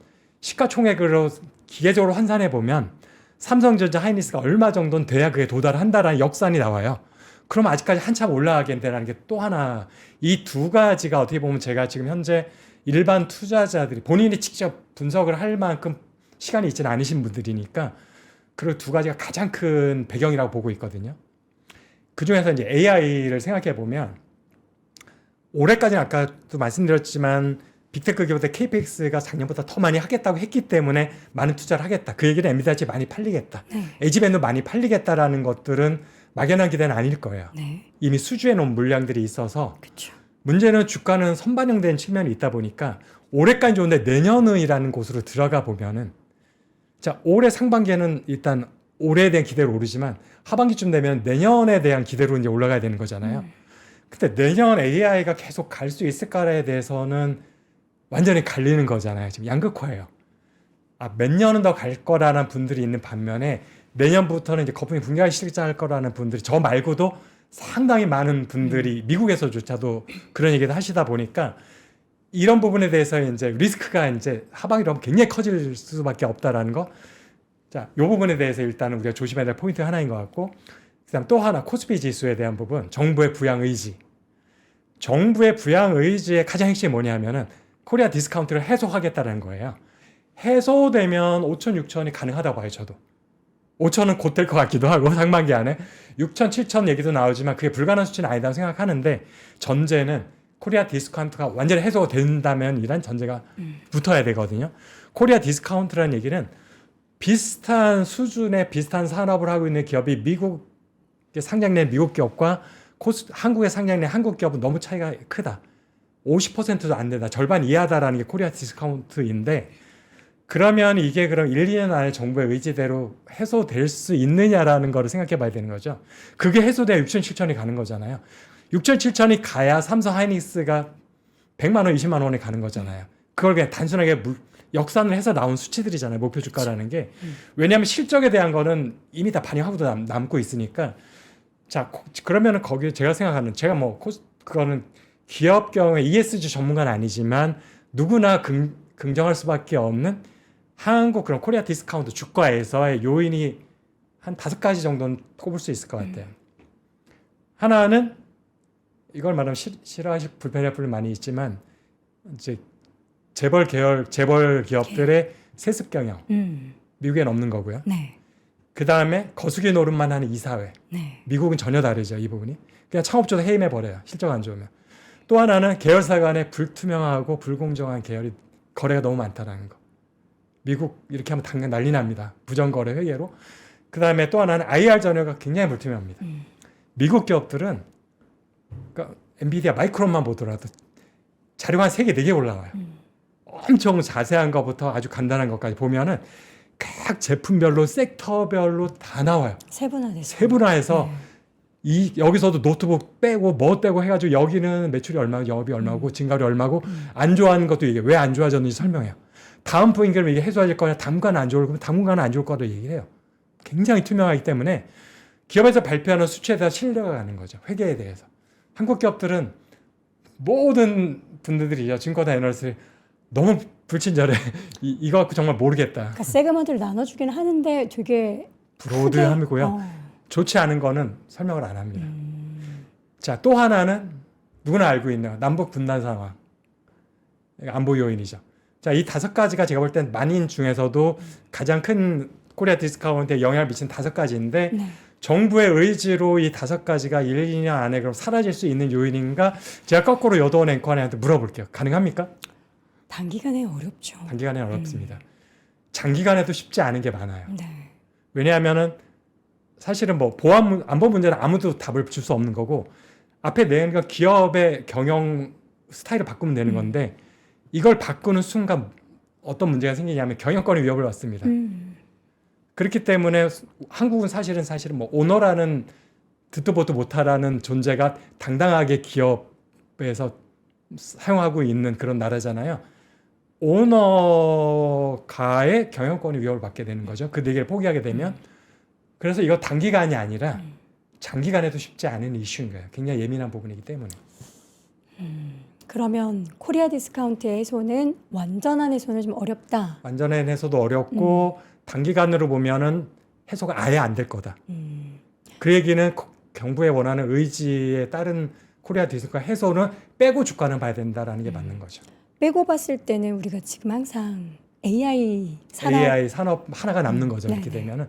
시가총액으로 기계적으로 환산해 보면 삼성전자, 하이닉스가 얼마 정도는 돼야 그게 도달한다라는 역산이 나와요. 그럼 아직까지 한참 올라가겠다는 게 또 하나 이 두 가지가 어떻게 보면 제가 지금 현재 일반 투자자들이 본인이 직접 분석을 할 만큼 시간이 있지는 않으신 분들이니까 그 두 가지가 가장 큰 배경이라고 보고 있거든요. 그 중에서 이제 AI를 생각해 보면 올해까지는 아까도 말씀드렸지만 빅테크 기업들 KPX가 작년보다 더 많이 하겠다고 했기 때문에 많은 투자를 하겠다. 그 얘기는 엔비디아 칩 많이 팔리겠다. 네. 에지밴드 많이 팔리겠다라는 것들은 막연한 기대는 아닐 거예요. 네. 이미 수주해 놓은 물량들이 있어서 그렇죠. 문제는 주가는 선반영된 측면이 있다 보니까 올해까지 좋은데 내년은이라는 곳으로 들어가 보면은 자 올해 상반기에는 일단 올해에 대한 기대로 오르지만 하반기쯤 되면 내년에 대한 기대로 이제 올라가야 되는 거잖아요. 근데 내년 AI가 계속 갈 수 있을까에 대해서는 완전히 갈리는 거잖아요. 지금 양극화예요. 몇 년은 더 갈 거라는 분들이 있는 반면에 내년부터는 이제 거품이 붕괴하기 시작할 거라는 분들이 저 말고도 상당히 많은 분들이 미국에서조차도 그런 얘기를 하시다 보니까 이런 부분에 대해서 이제 리스크가 이제 하반기로 굉장히 커질 수밖에 없다라는 거. 자, 이 부분에 대해서 일단은 우리가 조심해야 될 포인트 하나인 것 같고, 그다음 또 하나 코스피 지수에 대한 부분, 정부의 부양 의지. 정부의 부양 의지의 가장 핵심이 뭐냐면은 코리아 디스카운트를 해소하겠다는 거예요. 해소되면 5천, 6천이 가능하다고 봐요, 저도. 5천은 곧 될 것 같기도 하고 상반기 안에 6천, 7천 얘기도 나오지만 그게 불가능한 수치는 아니다고 생각하는데 전제는 코리아 디스카운트가 완전히 해소가 된다면 이란 전제가 붙어야 되거든요. 코리아 디스카운트라는 얘기는 비슷한 수준의 비슷한 산업을 하고 있는 기업이 미국에 상장된 미국 기업과 한국에 상장된 한국 기업은 너무 차이가 크다. 50%도 안 된다. 절반 이하다라는 게 코리아 디스카운트인데 그러면 이게 그럼 1, 2년 안에 정부의 의지대로 해소될 수 있느냐라는 거를 생각해 봐야 되는 거죠. 그게 해소돼야 6천, 7천이 가는 거잖아요. 6천, 7천이 가야 삼성 하이닉스가 100만 원, 20만 원에 가는 거잖아요. 그걸 그냥 단순하게 역산을 해서 나온 수치들이잖아요. 목표 주가라는 게. 왜냐하면 실적에 대한 거는 이미 다 반영하고 남고 있으니까. 자, 그러면은 거기에 제가 생각하는, 제가 뭐, 그거는 기업 경우에 ESG 전문가는 아니지만 누구나 긍정할 수밖에 없는 한국 그런 코리아 디스카운트 주가에서의 요인이 한 5가지 정도는 꼽을 수 있을 것 같아요. 하나는 이걸 말하면 싫어하실 불편할 분이 많이 있지만 이제 재벌 기업들의 세습 경영 미국엔 없는 거고요. 네. 그 다음에 거수기 노릇만 하는 이사회. 네. 미국은 전혀 다르죠. 이 부분이 그냥 창업주도 해임해 버려요. 실적 안 좋으면. 또 하나는 계열사 간의 불투명하고 불공정한 거래가 너무 많다라는 거. 미국 이렇게 하면 당장 난리 납니다. 부정거래 회계로. 그 다음에 또 하나는 IR 전혀가 굉장히 불투명합니다. 미국 기업들은 그러니까 엔비디아 마이크론만 보더라도 자료가 한 3개, 4개 올라와요. 엄청 자세한 것부터 아주 간단한 것까지 보면은 각 제품별로 섹터별로 다 나와요. 세분화돼서. 세분화해서 여기서도 노트북 빼고 뭐 빼고 해가지고 여기는 매출이 얼마고 영업이 얼마고 증가율이 얼마고 안 좋아하는 것도 이게 왜 안 좋아졌는지 설명해요. 다음 분기는 이게 해소해질 거냐, 당분간은 안 좋을 거면 당분간은 안 좋을 거라고 얘기를 해요. 굉장히 투명하기 때문에 기업에서 발표하는 수치에 대해서 신뢰가 가는 거죠. 회계에 대해서. 한국 기업들은 모든 분들이 증권사 애널리스트 너무 불친절해. 이거 갖고 정말 모르겠다. 그러니까 세그먼트를 나눠주긴 하는데 되게 브로드함이고요. 어. 좋지 않은 거는 설명을 안 합니다. 자, 또 하나는 누구나 알고 있는 남북 분단 상황. 안보 요인이죠. 자, 이 5가지가 제가 볼 땐 만인 중에서도 가장 큰 코리아 디스카운트에 영향을 미친 5가지인데 네. 정부의 의지로 이 5가지가 1, 2년 안에 그럼 사라질 수 있는 요인인가? 제가 거꾸로 여도원 앵커한테 물어볼게요. 가능합니까? 단기간에 어렵죠. 단기간에 어렵습니다. 장기간에도 쉽지 않은 게 많아요. 네. 왜냐하면은 사실은 뭐 안보 문제는 아무도 답을 줄 수 없는 거고 앞에 내는 건 기업의 경영 스타일을 바꾸면 되는 건데 이걸 바꾸는 순간 어떤 문제가 생기냐면 경영권의 위협을 받습니다. 그렇기 때문에 한국은 사실은 뭐 오너라는 듣도 보도 못하라는 존재가 당당하게 기업에서 사용하고 있는 그런 나라잖아요. 오너가의 경영권의 위협을 받게 되는 거죠. 그 얘기를 포기하게 되면. 그래서 이거 단기간이 아니라 장기간에도 쉽지 않은 이슈인 거예요. 굉장히 예민한 부분이기 때문에. 그러면 코리아 디스카운트의 해소는 완전한 해소는 좀 어렵다. 완전한 해소도 어렵고 단기간으로 보면은 해소가 아예 안 될 거다. 그 얘기는 정부의 원하는 의지에 따른 코리아 디스카운트 해소는 빼고 주가는 봐야 된다라는 게 맞는 거죠. 빼고 봤을 때는 우리가 지금 항상 AI 산업 하나가 남는 거죠. 이렇게 네네. 되면은.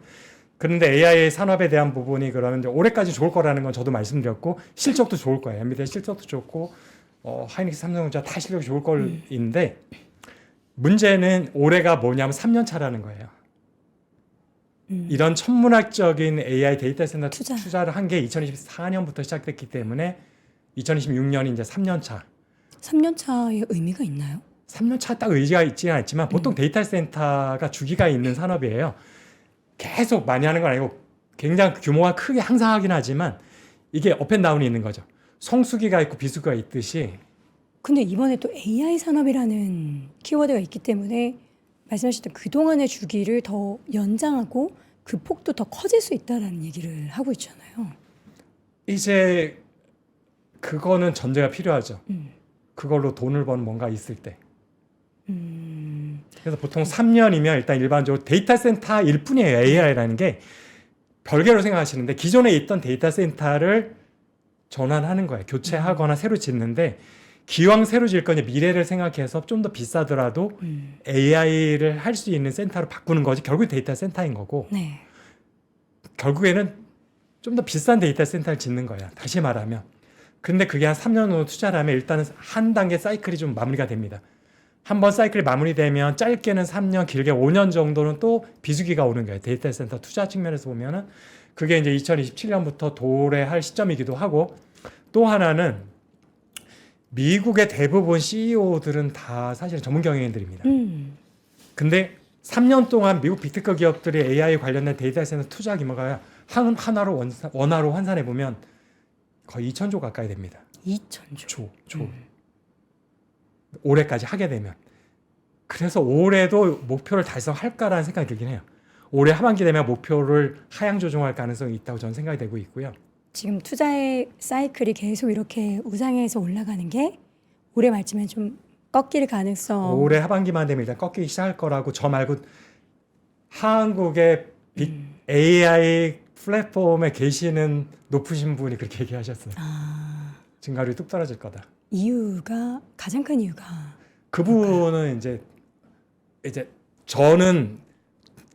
그런데 AI 산업에 대한 부분이 그러면 이제 올해까지 좋을 거라는 건 저도 말씀드렸고 실적도 좋을 거예요. 엔비디아 실적도 좋고 하이닉스, 삼성전자 다 실력이 좋을 걸인데 문제는 올해가 뭐냐면 3년 차라는 거예요. 이런 천문학적인 AI 데이터 센터 투자를 한 게 2024년부터 시작됐기 때문에 2026년이 이제 3년 차. 3년 차의 의미가 있나요? 3년 차 딱 의지가 있지는 않지만 보통 데이터 센터가 주기가 있는 산업이에요. 계속 많이 하는 건 아니고 굉장히 규모가 크게 항상 하긴 하지만 이게 업앤다운이 있는 거죠. 성수기가 있고 비수기가 있듯이. 근데 이번에 또 AI 산업이라는 키워드가 있기 때문에 말씀하셨던 그동안의 주기를 더 연장하고 그 폭도 더 커질 수 있다라는 얘기를 하고 있잖아요. 이제 그거는 전제가 필요하죠. 그걸로 돈을 버는 뭔가 있을 때. 그래서 보통 3년이면 일단 일반적으로 데이터 센터일 뿐이에요. AI라는 게 별개로 생각하시는데 기존에 있던 데이터 센터를 전환하는 거예요. 교체하거나 새로 짓는데 기왕 새로 질 거니 미래를 생각해서 좀 더 비싸더라도 AI를 할 수 있는 센터로 바꾸는 거지. 결국 데이터 센터인 거고 네. 결국에는 좀 더 비싼 데이터 센터를 짓는 거야. 다시 말하면. 근데 그게 한 3년 후 투자를 하면 일단은 한 단계 사이클이 좀 마무리가 됩니다. 한번 사이클이 마무리되면 짧게는 3년, 길게 5년 정도는 또 비수기가 오는 거예요. 데이터 센터 투자 측면에서 보면은 그게 이제 2027년부터 도래할 시점이기도 하고 또 하나는 미국의 대부분 CEO들은 다 사실 전문 경영인들입니다. 근데 3년 동안 미국 빅테크 기업들이 AI 관련된 데이터 센터 투자 규모가 하나로 원화로 환산해 보면 거의 2,000조 가까이 됩니다. 2,000조. 조. 올해까지 하게 되면. 그래서 올해도 목표를 달성할까라는 생각이 들긴 해요. 올해 하반기 되면 목표를 하향 조정할 가능성이 있다고 저는 생각이 되고 있고요. 지금 투자의 사이클이 계속 이렇게 우상해서 올라가는 게 올해 말쯤에 좀 꺾일 가능성. 올해 하반기만 되면 일단 꺾이기 시작할 거라고 저 말고 한국의 빅 AI 플랫폼에 계시는 높으신 분이 그렇게 얘기하셨어요. 증가율이 뚝 떨어질 거다. 이유가 가장 큰 이유가 그분은 이제 저는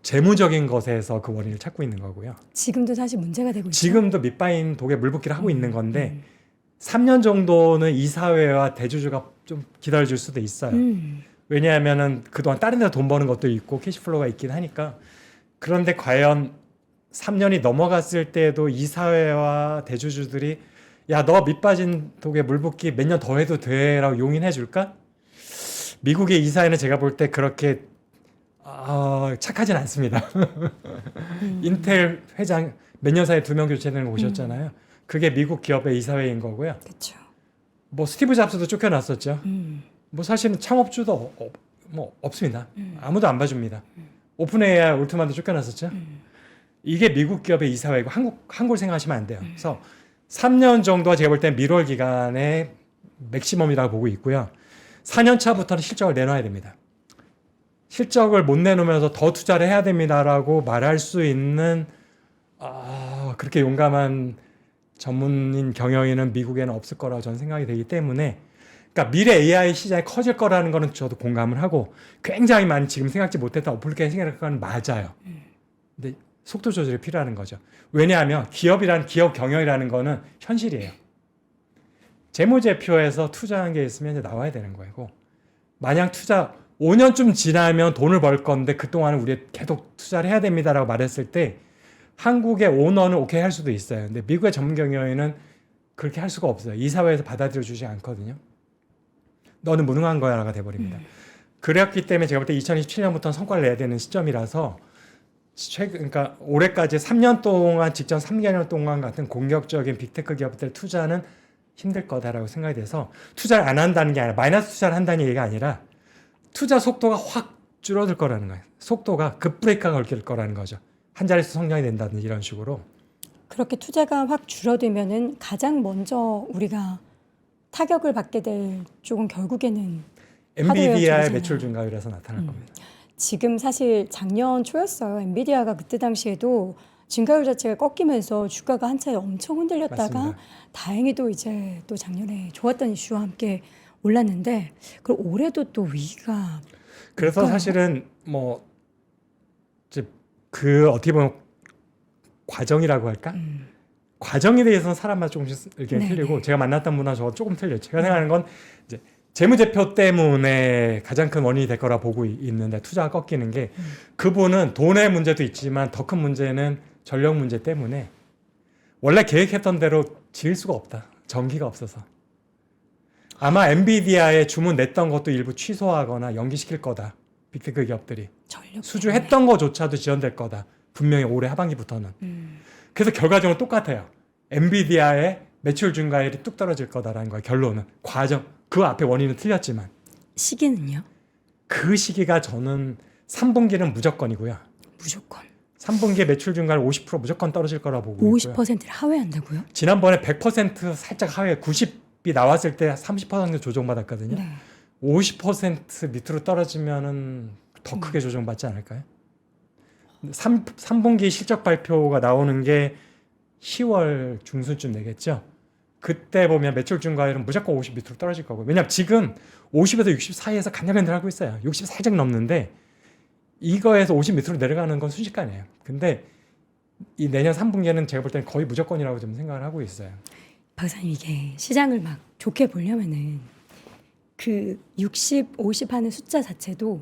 재무적인 것에서 그 원인을 찾고 있는 거고요. 지금도 사실 문제가 되고 있죠. 지금도 밑바인 독에 물붓기를 하고 있는 건데 3년 정도는 이사회와 대주주가 좀 기다려줄 수도 있어요. 왜냐하면은 그동안 다른 데서 돈 버는 것도 있고 캐시플로우가 있긴 하니까. 그런데 과연 3년이 넘어갔을 때도 이사회와 대주주들이 야, 너 밑빠진 독에 물붓기 몇 년 더 해도 돼 라고 용인해 줄까? 미국의 이사회는 제가 볼 때 그렇게 착하진 않습니다. 인텔 회장 몇 년 사이에 2명 교체되는 거 보셨잖아요. 그게 미국 기업의 이사회인 거고요. 그렇죠. 뭐 스티브 잡스도 쫓겨났었죠. 뭐 사실은 창업주도 뭐 없습니다. 아무도 안 봐줍니다. 오픈 AI 올트만도 쫓겨났었죠. 이게 미국 기업의 이사회고 한국을 생각하시면 안 돼요. 그래서 3년 정도가 제가 볼 땐 미롤 기간의 맥시멈이라고 보고 있고요. 4년 차부터는 실적을 내놔야 됩니다. 실적을 못 내놓으면서 더 투자를 해야 됩니다라고 말할 수 있는 그렇게 용감한 전문인 경영인은 미국에는 없을 거라고 저는 생각이 되기 때문에, 그러니까 미래 AI 시장이 커질 거라는 거는 저도 공감을 하고 굉장히 많이 지금 생각지 못했던 어플리케이션 생각하는 건 맞아요. 근데 속도 조절이 필요한 거죠. 왜냐하면 기업 경영이라는 거는 현실이에요. 재무제표에서 투자한 게 있으면 이제 나와야 되는 거고, 마냥 5년쯤 지나면 돈을 벌 건데 그동안은 우리 계속 투자를 해야 됩니다라고 말했을 때 한국의 오너는 오케이 할 수도 있어요. 근데 미국의 전문 경영인은 그렇게 할 수가 없어요. 이사회에서 받아들여 주지 않거든요. 너는 무능한 거야라가 돼버립니다. 그랬기 때문에 제가 볼 때 2027년부터는 성과를 내야 되는 시점이라서 그러니까 올해까지 3년 동안 직전 3개년 동안 같은 공격적인 빅테크 기업들 투자는 힘들 거다라고 생각이 돼서 투자를 안 한다는 게 아니라 마이너스 투자를 한다는 얘기가 아니라 투자 속도가 확 줄어들 거라는 거예요. 속도가 급브레이크가 걸릴 거라는 거죠. 한 자릿수 성장이 된다든지 이런 식으로. 그렇게 투자가 확 줄어들면은 가장 먼저 우리가 타격을 받게 될 쪽은 결국에는 엔비디아의 하드웨어 매출 증가율에서 나타날 겁니다. 지금 사실 작년 초였어요. 엔비디아가 그때 당시에도 증가율 자체가 꺾이면서 주가가 한 차례 엄청 흔들렸다가 맞습니다. 다행히도 이제 또 작년에 좋았던 이슈와 함께 올랐는데, 그럼 올해도 또 위기가 그래서 올까요? 사실은 뭐 이제 그 어떻게 보면 과정이라고 할까? 과정에 대해서는 사람마다 조금씩 의견이 네네. 틀리고 제가 만났던 분하고 저 조금 틀려요. 제가 생각하는 건 이제 재무제표 때문에 가장 큰 원인이 될 거라 보고 있는데, 투자가 꺾이는 게 그분은 돈의 문제도 있지만 더 큰 문제는 전력 문제 때문에 원래 계획했던 대로 지을 수가 없다. 전기가 없어서. 아마 엔비디아에 주문 냈던 것도 일부 취소하거나 연기시킬 거다. 빅테크 기업들이. 전력 수주했던 거조차도 지연될 거다. 분명히 올해 하반기부터는. 그래서 결과적으로 똑같아요. 엔비디아의 매출 증가율이 뚝 떨어질 거다라는 거예요. 결론은. 과정. 그 앞에 원인은 틀렸지만. 시기는요? 그 시기가 저는 3분기는 무조건이고요. 무조건 3분기에 매출 증가율 50% 무조건 떨어질 거라고 보고 있고요. 50%를 하회한다고요? 지난번에 100% 살짝 하회 90이 나왔을 때 30% 조정받았거든요. 네. 50% 밑으로 떨어지면은 더 크게 조정받지 않을까요? 3분기 실적 발표가 나오는 게 10월 중순쯤 되겠죠. 그때 보면 매출 증가율은 무조건 50 밑으로 떨어질 거고. 왜냐면 지금 50에서 60 사이에서 간당간당 하고 있어요. 60 살짝 넘는데 이거에서 50 밑으로 내려가는 건 순식간이에요. 근데 이 내년 3분기에는 제가 볼 때는 거의 무조건이라고 좀 생각을 하고 있어요. 박사님, 이게 시장을 막 좋게 보려면은 그 60, 50 하는 숫자 자체도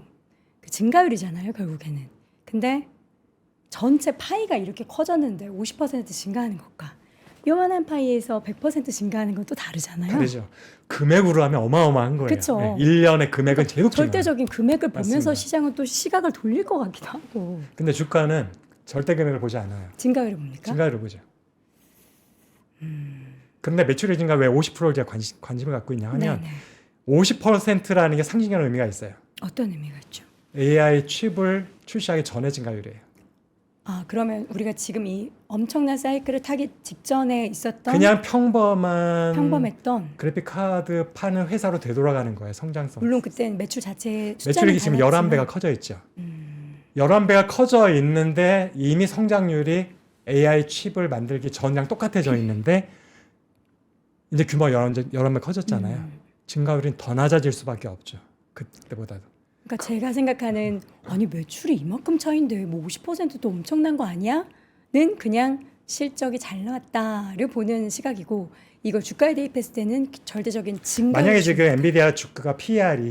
그 증가율이잖아요, 결국에는. 근데 전체 파이가 이렇게 커졌는데 50% 증가하는 것과 요만한 파이에서 100% 증가하는 건 또 다르잖아요. 다르죠. 금액으로 하면 어마어마한 거예요. 그쵸. 네, 1년의 금액은 제일 높잖아요. 절대적인 금액을 보면서 맞습니다. 시장은 또 시각을 돌릴 것 같기도 하고. 근데 주가는 절대 금액을 보지 않아요. 증가율을 봅니까? 증가율을 보죠. 그런데 매출의 증가 왜 50%를 제가 관심을 갖고 있냐 하면 네네. 50%라는 게 상징하는 의미가 있어요. 어떤 의미가 있죠? AI 칩을 출시하기 전의 증가율이에요. 아, 그러면 우리가 지금 이 엄청난 사이클을 타기 직전에 있었던 그냥 평범했던 그래픽 카드 파는 회사로 되돌아가는 거예요. 성장성. 물론 그때는 매출 자체의 숫자는 매출이 지금 달랐지만 11배가 커져 있죠. 11배가 커져 있는데 이미 성장률이 AI 칩을 만들기 전이랑 똑같아져 있는데 이제 규모가 11배 커졌잖아요. 증가율이 더 낮아질 수밖에 없죠. 그때보다도. 그러니까 제가 생각하는 아니 매출이 이만큼 차인데 뭐 50%도 엄청난 거 아니야? 는 그냥 실적이 잘 나왔다를 보는 시각이고, 이걸 주가에 대입했을 때는 절대적인 증가. 만약에 지금 엔비디아 주가가 PER이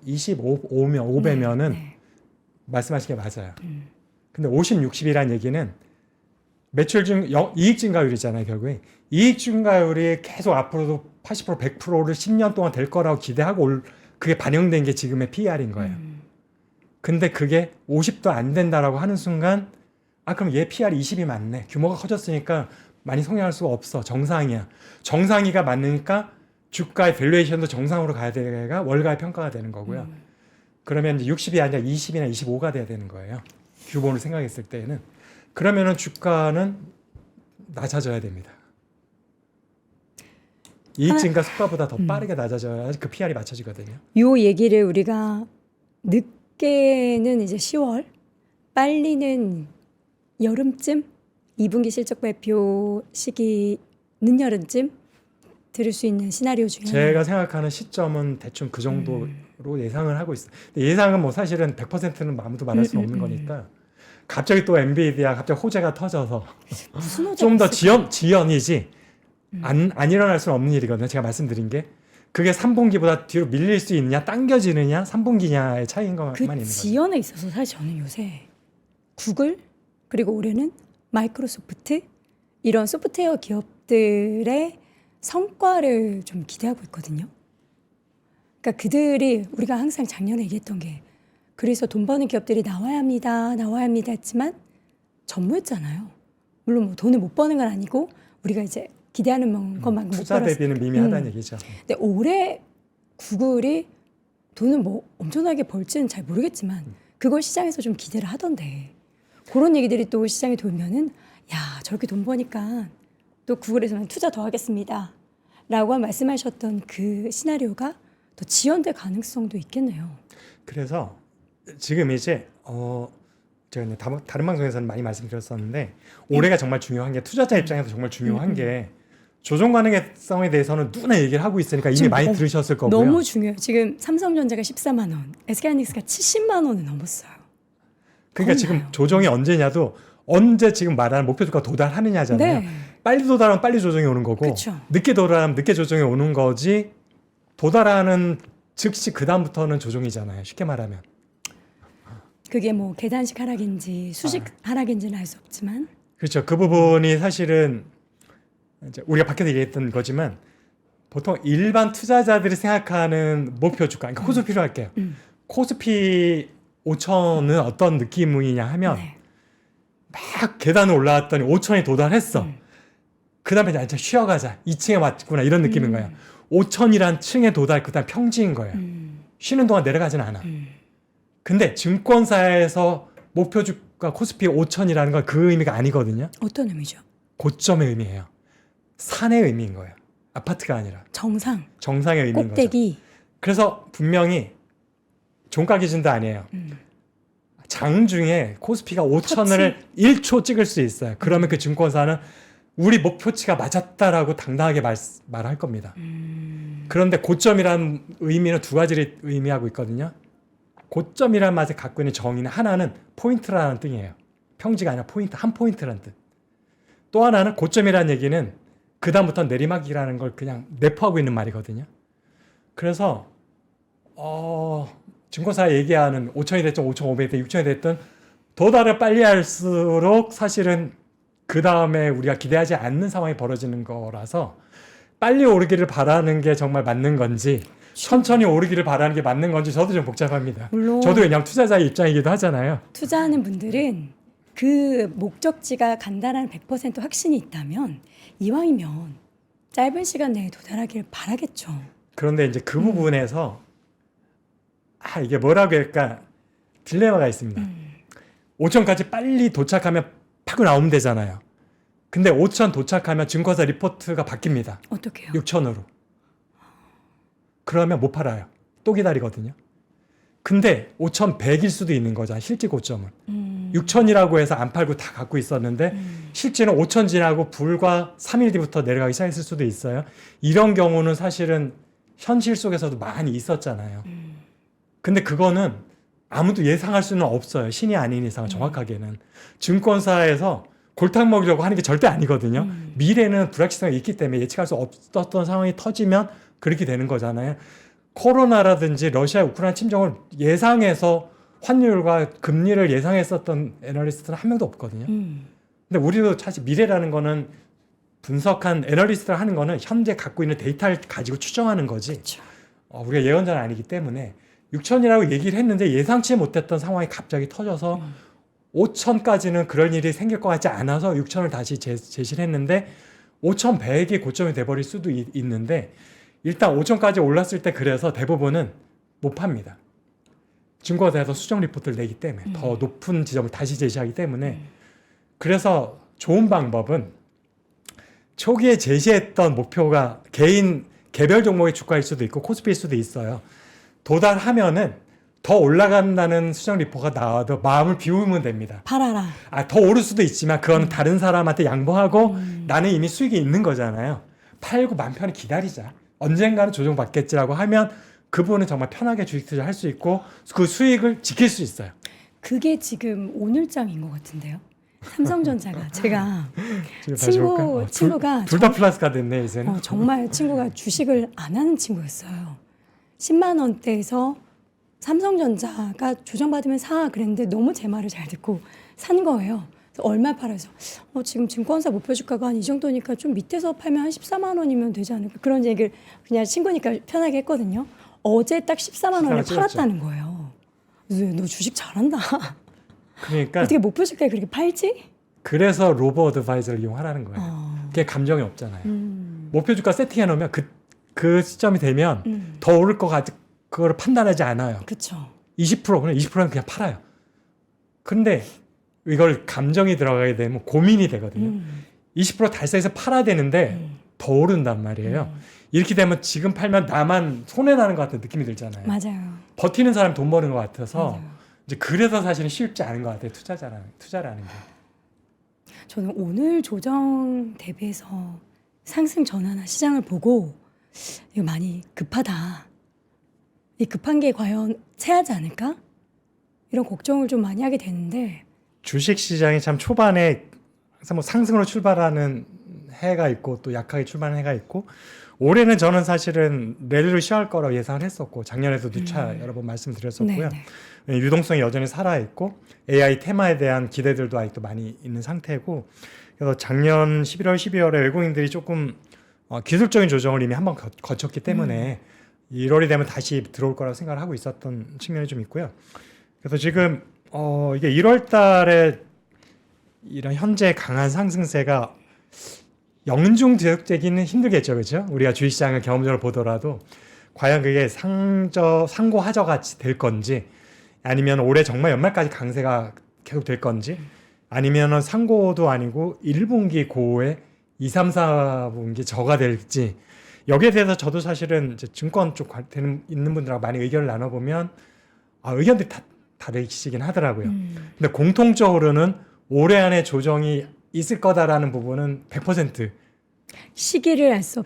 5배면은 말씀하신 게 맞아요. 근데 50, 60이라는 얘기는 이익 증가율이잖아요, 결국에. 이익 증가율이 계속 앞으로도 80%, 100%를 10년 동안 될 거라고 기대하고 그게 반영된 게 지금의 PER인 거예요. 근데 그게 50도 안 된다라고 하는 순간 그럼 얘 PER이 20이 맞네. 규모가 커졌으니까 많이 성장할 수가 없어. 정상이야. 정상이가 맞으니까 주가의 밸류에이션도 정상으로 가야 되가 월가의 평가가 되는 거고요. 그러면 이제 60이 아니라 20이나 25가 돼야 되는 거예요. 규모를 생각했을 때에는. 그러면은 주가는 낮아져야 됩니다. 이익 증가 속도보다 더 빠르게 낮아져야 그 PR이 맞춰지거든요. 요 얘기를 우리가 늦게는 이제 10월, 빨리는 여름쯤, 2분기 실적 발표 시기 늦여름쯤 들을 수 있는 시나리오 중에 제가 생각하는 시점은 대충 그 정도로 예상을 하고 있어요. 근데 예상은 뭐 사실은 100%는 아무도 말할 수는 없는 거니까 갑자기 또 엔비디아 갑자기 호재가 터져서 무슨 호재가 좀 더 있을까? 지연이지 안 일어날 수는 없는 일이거든요. 제가 말씀드린 게 그게 3분기보다 뒤로 밀릴 수 있냐 당겨지느냐 3분기냐의 차이인 것만 그 있는 거죠. 지연에 있어서 사실 저는 요새 구글 그리고 올해는 마이크로소프트 이런 소프트웨어 기업들의 성과를 좀 기대하고 있거든요. 그러니까 그들이 우리가 항상 작년에 얘기했던 게 그래서 돈 버는 기업들이 나와야 합니다 했지만 전무했잖아요. 물론 뭐 돈을 못 버는 건 아니고 우리가 이제 기대하는 것만큼 못 투자 벌었을 대비는 미미하다는 얘기죠. 근데 올해 구글이 돈을 뭐 엄청나게 벌지는 잘 모르겠지만 그걸 시장에서 좀 기대를 하던데 그런 얘기들이 또 시장에 돌면은 야 저렇게 돈 버니까 또 구글에서는 투자 더 하겠습니다 라고 말씀하셨던 그 시나리오가 더 지연될 가능성도 있겠네요. 그래서 지금 이제 제가 이제 다른 방송에서는 많이 말씀드렸었는데 올해가 정말 중요한 게 투자자 입장에서 정말 중요한 게 조정 가능성에 대해서는 누구나 얘기를 하고 있으니까 이미 많이 들으셨을 거고요. 너무 중요해요. 지금 삼성전자가 14만 원, SK하이닉스가 70만 원을 넘었어요. 그러니까 지금 조정이 언제냐도 언제 지금 말하는 목표 주가 도달하느냐잖아요. 네. 빨리 도달하면 빨리 조정이 오는 거고 그쵸. 늦게 도달하면 늦게 조정이 오는 거지 도달하는 즉시 그 다음부터는 조정이잖아요. 쉽게 말하면. 그게 뭐 계단식 하락인지 수직 하락인지는 알 수 없지만 그렇죠. 그 부분이 사실은 이제 우리가 밖에서 얘기했던 거지만 보통 일반 투자자들이 생각하는 목표 주가, 그러니까 코스피로 할게요. 코스피 5천은 어떤 느낌이냐 하면 네. 막 계단을 올라왔더니 5천에 도달했어. 그 다음에 이제 쉬어가자. 2층에 왔구나. 이런 느낌인 거예요. 5천이란 층에 도달, 그 다음 평지인 거예요. 쉬는 동안 내려가진 않아. 근데 증권사에서 목표 주가 코스피 5천이라는 건 그 의미가 아니거든요. 어떤 의미죠? 고점의 의미예요. 산의 의미인 거예요. 아파트가 아니라. 정상, 정상의 의미인 거죠. 꼭대기. 그래서 분명히 종가 기준도 아니에요. 장중에 코스피가 5천을 1초 찍을 수 있어요. 그러면 그 증권사는 우리 목표치가 맞았다라고 당당하게 말할 겁니다. 그런데 고점이라는 의미는 두 가지를 의미하고 있거든요. 고점이라는 맛을 갖고 있는 정의는 하나는 포인트라는 뜻이에요. 평지가 아니라 포인트, 한 포인트라는 뜻. 또 하나는 고점이라는 얘기는 그 다음부터 내리막이라는 걸 그냥 내포하고 있는 말이거든요. 그래서 증권사 얘기하는 5천이 됐든 5,500이 됐든 6천이 됐든 도달을 빨리 할수록 사실은 그 다음에 우리가 기대하지 않는 상황이 벌어지는 거라서 빨리 오르기를 바라는 게 정말 맞는 건지 천천히 오르기를 바라는 게 맞는 건지 저도 좀 복잡합니다. 물론 저도 그냥 투자자의 입장이기도 하잖아요. 투자하는 분들은 그 목적지가 간다라는 100% 확신이 있다면 이왕이면 짧은 시간 내에 도달하기를 바라겠죠. 그런데 이제 그 부분에서 이게 뭐라고 할까 딜레마가 있습니다. 5천까지 빨리 도착하면 파고 나오면 되잖아요. 근데 5천 도착하면 증권사 리포트가 바뀝니다. 어떻게요? 6천으로. 그러면 못 팔아요. 또 기다리거든요. 근데 5,100일 수도 있는 거잖아요. 실제 고점은. 6천이라고 해서 안 팔고 다 갖고 있었는데 실제는 5천 지나고 불과 3일 뒤부터 내려가기 시작했을 수도 있어요. 이런 경우는 사실은 현실 속에서도 많이 있었잖아요. 근데 그거는 아무도 예상할 수는 없어요. 신이 아닌 이상 정확하게는. 증권사에서 골탕 먹이려고 하는 게 절대 아니거든요. 미래는 불확실성이 있기 때문에 예측할 수 없었던 상황이 터지면 그렇게 되는 거잖아요. 코로나라든지 러시아 우크라이나 침정을 예상해서 환율과 금리를 예상했었던 애널리스트는 한 명도 없거든요. 근데 우리도 사실 미래라는 거는 분석한 애널리스트를 하는 거는 현재 갖고 있는 데이터를 가지고 추정하는 거지. 그렇죠. 우리가 예언자는 아니기 때문에 6천이라고 얘기를 했는데 예상치 못했던 상황이 갑자기 터져서 5천까지는 그럴 일이 생길 것 같지 않아서 6천을 다시 제시를 했는데 5,100이 고점이 돼버릴 수도 있는데 일단 5천까지 올랐을 때 그래서 대부분은 못 팝니다. 증거사에서 수정 리포트를 내기 때문에 더 높은 지점을 다시 제시하기 때문에 그래서 좋은 방법은 초기에 제시했던 목표가 개별 종목의 주가일 수도 있고 코스피일 수도 있어요. 도달하면은 더 올라간다는 수정 리포트가 나와도 마음을 비우면 됩니다. 팔아라. 더 오를 수도 있지만 그거는 다른 사람한테 양보하고 나는 이미 수익이 있는 거잖아요. 팔고 맘 편히 기다리자. 언젠가는 조정받겠지라고 하면 그분은 정말 편하게 주식 투자할 수 있고 그 수익을 지킬 수 있어요. 그게 지금 오늘장인 것 같은데요. 삼성전자가 제가 지금 친구가 둘 다 플러스가 됐네 이제는. 정말 친구가 주식을 안 하는 친구였어요. 10만 원대에서 삼성전자가 조정받으면 사 그랬는데 너무 제 말을 잘 듣고 산 거예요. 그래서 얼마 팔아서 지금 증권사 목표 주가가 한 이 정도니까 좀 밑에서 팔면 한 14만 원이면 되지 않을까 그런 얘기를 그냥 친구니까 편하게 했거든요. 어제 딱 14만 원에 팔았다는 거예요. 그래서 너 주식 잘한다. 그러니까 어떻게 목표 주가에 그렇게 팔지? 그래서 로보 어드바이저를 이용하라는 거예요. 그게 감정이 없잖아요. 목표 주가 세팅해 놓으면 그 시점이 되면 더 오를 것 같아 그거를 판단하지 않아요. 그렇죠. 20% 그냥 20%는 그냥 팔아요. 근데 이걸 감정이 들어가게 되면 고민이 되거든요. 20% 달성해서 팔아야 되는데 더 오른단 말이에요. 이렇게 되면 지금 팔면 나만 손해나는 것 같은 느낌이 들잖아요. 맞아요. 버티는 사람 돈 버는 것 같아서 맞아요. 이제 그래서 사실은 쉽지 않은 것 같아요. 투자라는 게. 저는 오늘 조정 대비해서 상승 전환한 시장을 보고 이거 많이 급하다. 이 급한 게 과연 채하지 않을까? 이런 걱정을 좀 많이 하게 되는데 주식 시장이 참 초반에 항상 뭐 상승으로 출발하는 해가 있고 또 약하게 출발하는 해가 있고 올해는 저는 사실은 랠리를 시작할 거라고 예상을 했었고 작년에도 누차 여러 번 말씀드렸었고요. 네네. 유동성이 여전히 살아있고 AI 테마에 대한 기대들도 아직도 많이 있는 상태고 그래서 작년 11월, 12월에 외국인들이 조금 기술적인 조정을 이미 한번 거쳤기 때문에 1월이 되면 다시 들어올 거라고 생각을 하고 있었던 측면이 좀 있고요. 그래서 지금 이게 1월 달에 이런 현재 강한 상승세가 영중 지속되기는 힘들겠죠. 그렇죠? 우리가 주식시장을 경험적으로 보더라도 과연 그게 상고 하저같이 될 건지 아니면 올해 정말 연말까지 강세가 계속 될 건지 아니면 상고도 아니고 1분기 고에 2, 3, 4분기 저가 될지 여기에 대해서 저도 사실은 이제 증권 쪽 있는 분들하고 많이 의견을 나눠보면 의견들이 다르시긴 하더라고요. 근데 공통적으로는 올해 안에 조정이 있을 거다라는 부분은 100% 시기를 알 수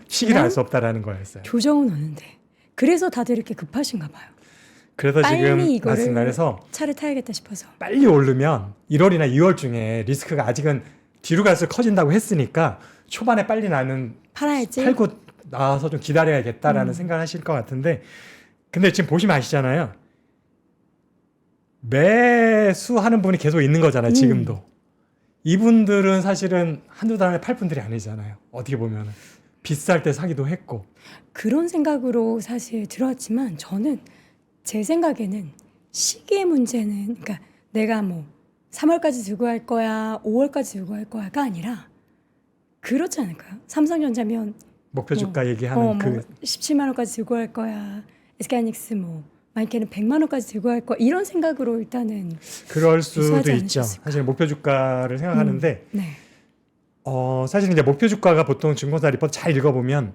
없다라는 거였어요. 조정은 오는데 그래서 다들 이렇게 급하신가 봐요. 그래서 지금 이거를 말씀드려서 차를 타야겠다 싶어서 빨리 오르면 1월이나 2월 중에 리스크가 아직은 뒤로 갈수록 커진다고 했으니까 초반에 빨리 나는 팔아야지. 팔고 나와서 좀 기다려야겠다라는 생각을 하실 것 같은데 근데 지금 보시면 아시잖아요. 매수하는 분이 계속 있는 거잖아요. 지금도. 이분들은 사실은 한두 달 안에 팔 분들이 아니잖아요. 어떻게 보면 비쌀 때 사기도 했고 그런 생각으로 사실 들어왔지만 저는 제 생각에는 시기의 문제는 그러니까 내가 뭐 3월까지 들고 갈 거야 5월까지 들고 갈 거야가 아니라 그렇지 않을까요? 삼성전자면 목표 주가 얘기하는 뭐 17만 원까지 들고 갈 거야 SK하이닉스 뭐 많게는 100만 원까지 들고 갈 거야 이런 생각으로 일단은 그럴 수도 있죠. 않으셨을까? 사실 목표 주가를 생각하는데 네. 사실 이제 목표 주가가 보통 증권사 리포트 잘 읽어보면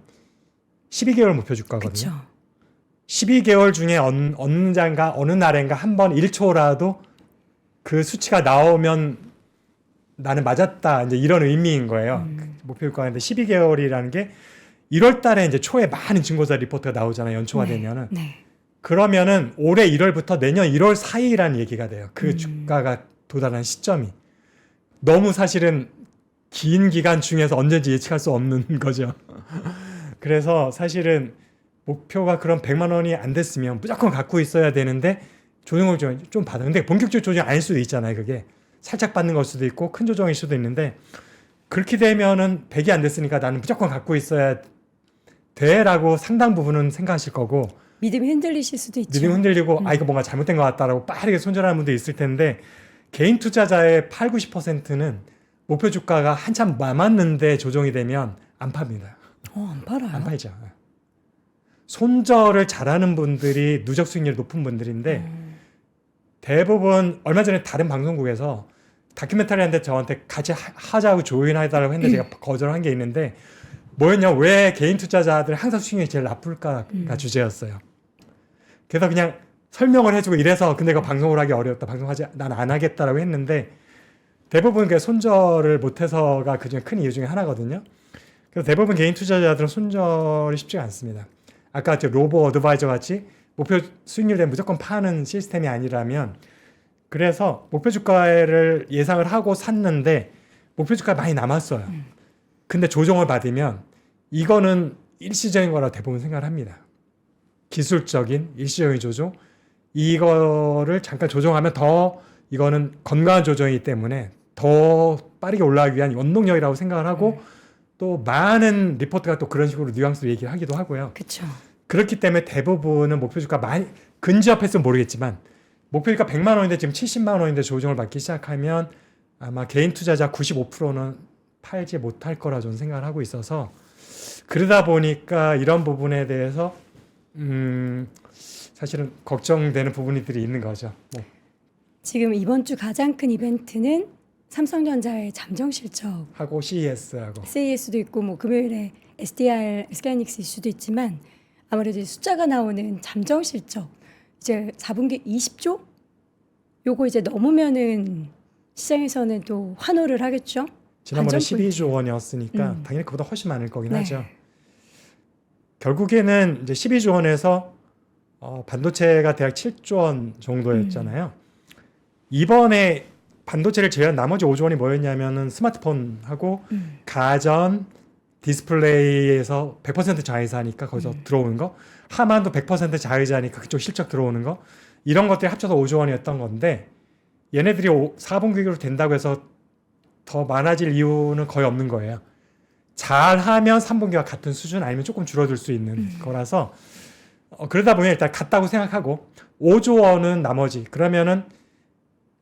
12개월 목표 주가거든요. 그렇죠. 12개월 중에 어느 날인가 한 번 1초라도 그 수치가 나오면 나는 맞았다 이제 이런 의미인 거예요. 목표 주가인데 12개월이라는 게 1월 달에 이제 초에 많은 증권사 리포트가 나오잖아요. 연초가 되면은. 네. 그러면은 올해 1월부터 내년 1월 사이라는 얘기가 돼요. 그 주가가 도달한 시점이. 너무 사실은 긴 기간 중에서 언제인지 예측할 수 없는 거죠. 그래서 사실은 목표가 그런 100만 원이 안 됐으면 무조건 갖고 있어야 되는데 조정을 좀 받아. 근데 본격적 조정이 아닐 수도 있잖아요. 그게 살짝 받는 걸 수도 있고 큰 조정일 수도 있는데 그렇게 되면은 100이 안 됐으니까 나는 무조건 갖고 있어야 돼라고 상당 부분은 생각하실 거고 믿음이 흔들리실 수도 있죠. 믿음이 흔들리고 이거 뭔가 잘못된 것 같다라고 빠르게 손절하는 분도 있을 텐데 개인 투자자의 8, 90%는 목표 주가가 한참 남았는데 조정이 되면 안 팝니다. 안 팔아요? 안 팔죠. 손절을 잘하는 분들이 누적 수익률이 높은 분들인데 대부분 얼마 전에 다른 방송국에서 다큐멘터리한테 저한테 같이 하자고 조인해달라고 했는데 제가 거절한 게 있는데 뭐였냐, 왜 개인 투자자들 항상 수익률이 제일 나쁠까가 주제였어요. 그래서 그냥 설명을 해주고 이래서 근데 그 방송을 하기 어려웠다, 난 안 하겠다라고 했는데 대부분 그 손절을 못해서가 그중에 큰 이유 중에 하나거든요. 그래서 대부분 개인 투자자들은 손절이 쉽지가 않습니다. 아까 로보 어드바이저 같이 목표 수익률 되면 무조건 파는 시스템이 아니라면, 그래서 목표 주가를 예상을 하고 샀는데 목표 주가가 많이 남았어요. 근데 조정을 받으면 이거는 일시적인 거라고 대부분 생각을 합니다. 기술적인 일시적인 조정, 이거를 잠깐 조정하면 더 이거는 건강한 조정이기 때문에 더 빠르게 올라가기 위한 원동력이라고 생각을 하고 또 많은 리포트가 또 그런 식으로 뉘앙스로 얘기를 하기도 하고요. 그렇죠. 그렇기 때문에 대부분은 목표 주가 많이 근접했으면 모르겠지만 목표 주가 100만 원인데 지금 70만 원인데 조정을 받기 시작하면 아마 개인 투자자 95%는 팔지 못할 거라 저는 생각을 하고 있어서, 그러다 보니까 이런 부분에 대해서 사실은 걱정되는 부분들이 있는 거죠. 지금 이번 주 가장 큰 이벤트는 삼성전자의 잠정 실적 하고 CES하고 CES도 있고 뭐 금요일에 SDR, SK하이닉스 이슈도 있지만 아무래도 숫자가 나오는 잠정 실적 이제 4분기 20조? 요거 이제 넘으면은 시장에서는 또 환호를 하겠죠. 지난번에 반전 포인트. 12조 원이었으니까 당연히 그보다 훨씬 많을 거긴 네. 하죠. 결국에는 이제 12조 원에서 반도체가 대략 7조 원 정도였잖아요. 이번에 반도체를 제외한 나머지 5조 원이 뭐였냐면은 스마트폰하고 가전, 디스플레이에서 100% 자회사니까 거기서 들어오는 거, 하만도 100% 자회사니까 그쪽 실적 들어오는 거, 이런 것들이 합쳐서 5조 원이었던 건데 얘네들이 4분기로 된다고 해서 더 많아질 이유는 거의 없는 거예요. 잘하면 3분기와 같은 수준 아니면 조금 줄어들 수 있는 거라서 그러다 보면 일단 같다고 생각하고 5조 원은 나머지, 그러면은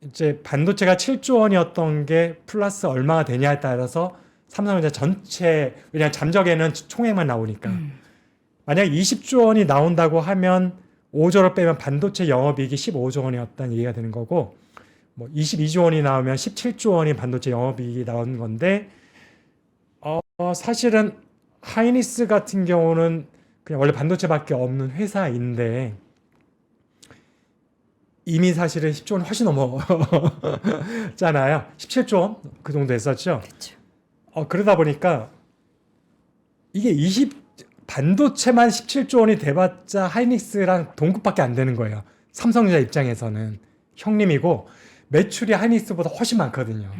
이제 반도체가 7조 원이었던 게 플러스 얼마가 되냐에 따라서 삼성전자 전체, 왜냐하면 잠적에는 총액만 나오니까 만약에 20조 원이 나온다고 하면 5조를 빼면 반도체 영업이익이 15조 원이었다는 얘기가 되는 거고, 뭐 22조 원이 나오면 17조 원이 반도체 영업이익이 나오는 건데 사실은 하이닉스 같은 경우는 그냥 원래 반도체밖에 없는 회사인데 이미 사실은 10조 원 훨씬 넘었잖아요. 17조 원 그 정도 했었죠. 그렇죠. 그러다 보니까 이게 반도체만 17조 원이 돼봤자 하이닉스랑 동급밖에 안 되는 거예요. 삼성전자 입장에서는 형님이고 매출이 하이닉스보다 훨씬 많거든요.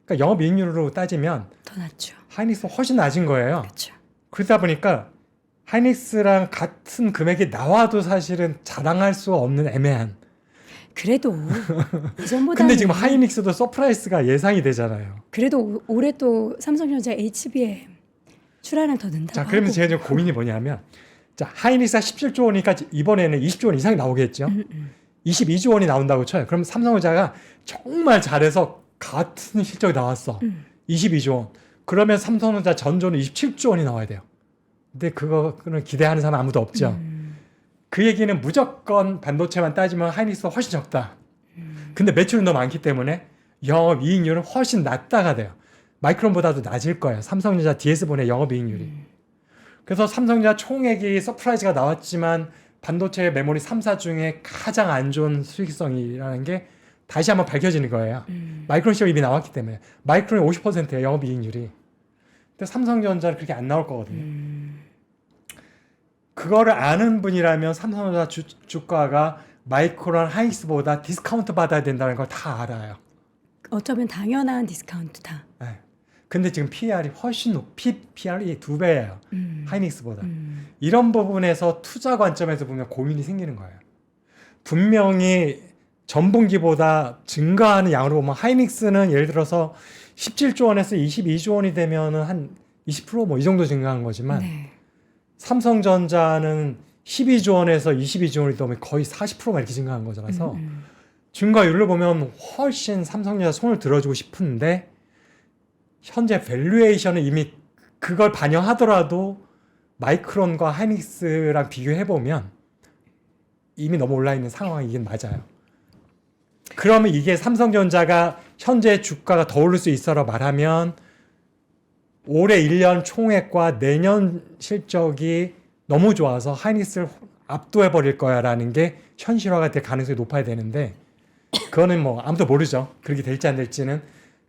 그러니까 영업이익률로 따지면 더 낫죠. 하이닉스가 훨씬 낮은 거예요. 그렇죠. 그러다 보니까 하이닉스랑 같은 금액이 나와도 사실은 자랑할 수 없는 애매한. 그래도 예전보다 근데 지금 하이닉스도 서프라이스가 예상이 되잖아요. 그래도 올해 또 삼성전자 HBM 출하량 더 는다고 자, 그러면 하고. 제가 지금 고민이 뭐냐면, 자, 하이닉스가 17조 원이니까 이번에는 20조 원 이상이 나오겠죠. 22조 원이 나온다고 쳐요. 그럼 삼성전자가 정말 잘해서 같은 실적이 나왔어. 22조 원. 그러면 삼성전자 전조는 27조 원이 나와야 돼요. 근데 그거는 기대하는 사람 아무도 없죠. 그 얘기는 무조건 반도체만 따지면 하이닉스가 훨씬 적다. 근데 매출은 더 많기 때문에 영업이익률은 훨씬 낮다가 돼요. 마이크론보다도 낮을 거예요. 삼성전자 DS본의 영업이익률이. 그래서 삼성전자 총액이 서프라이즈가 나왔지만 반도체 메모리 3사 중에 가장 안 좋은 수익성이라는 게 다시 한번 밝혀지는 거예요. 마이크론 시험 이미 나왔기 때문에. 마이크론이 50%예요, 영업이익률이. 근데 삼성전자는 그렇게 안 나올 거거든요. 그거를 아는 분이라면 삼성전자 주가가 마이크론 하이닉스보다 디스카운트 받아야 된다는 걸 다 알아요. 어쩌면 당연한 디스카운트다. 네. 근데 지금 PER이 훨씬 PER이 2배예요. 하이닉스보다. 이런 부분에서 투자 관점에서 보면 고민이 생기는 거예요. 분명히 전분기보다 증가하는 양으로 보면 하이닉스는 예를 들어서 17조 원에서 22조 원이 되면은 한 20% 이 정도 증가한 거지만 네. 삼성전자는 12조 원에서 22조 원이 되면 거의 40%가 이렇게 증가한 거라서 증가율을 보면 훨씬 삼성전자 손을 들어주고 싶은데 현재 밸류에이션은 이미 그걸 반영하더라도 마이크론과 하이닉스랑 비교해보면 이미 너무 올라있는 상황이긴 맞아요. 그러면 이게 삼성전자가 현재 주가가 더 오를 수 있어라 말하면 올해 1년 총액과 내년 실적이 너무 좋아서 하이닉스를 압도해버릴 거야 라는 게 현실화가 될 가능성이 높아야 되는데 그거는 뭐 아무도 모르죠. 그렇게 될지 안 될지는.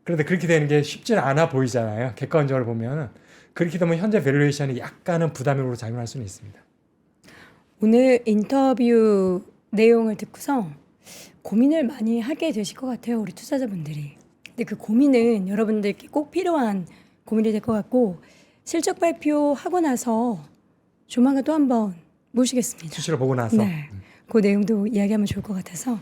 그런데 그렇게 되는 게 쉽지는 않아 보이잖아요. 객관적으로 보면은. 그렇게 되면 현재 밸류에이션이 약간은 부담으로 작용할 수는 있습니다. 오늘 인터뷰 내용을 듣고서 고민을 많이 하게 되실 것 같아요. 우리 투자자분들이. 근데 그 고민은 여러분들께 꼭 필요한 고민이 될 것 같고 실적 발표하고 나서 조만간 또 한번 모시겠습니다. 수치를 보고 나서. 네. 그 내용도 이야기하면 좋을 것 같아서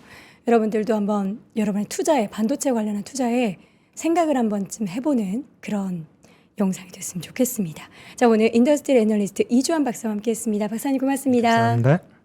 여러분들도 한번 여러분의 투자에 반도체 관련한 투자에 생각을 한번쯤 해보는 그런 영상이 됐으면 좋겠습니다. 자, 오늘 인더스트리 애널리스트 이주환 박사와 함께했습니다. 박사님 고맙습니다. 감사합니다.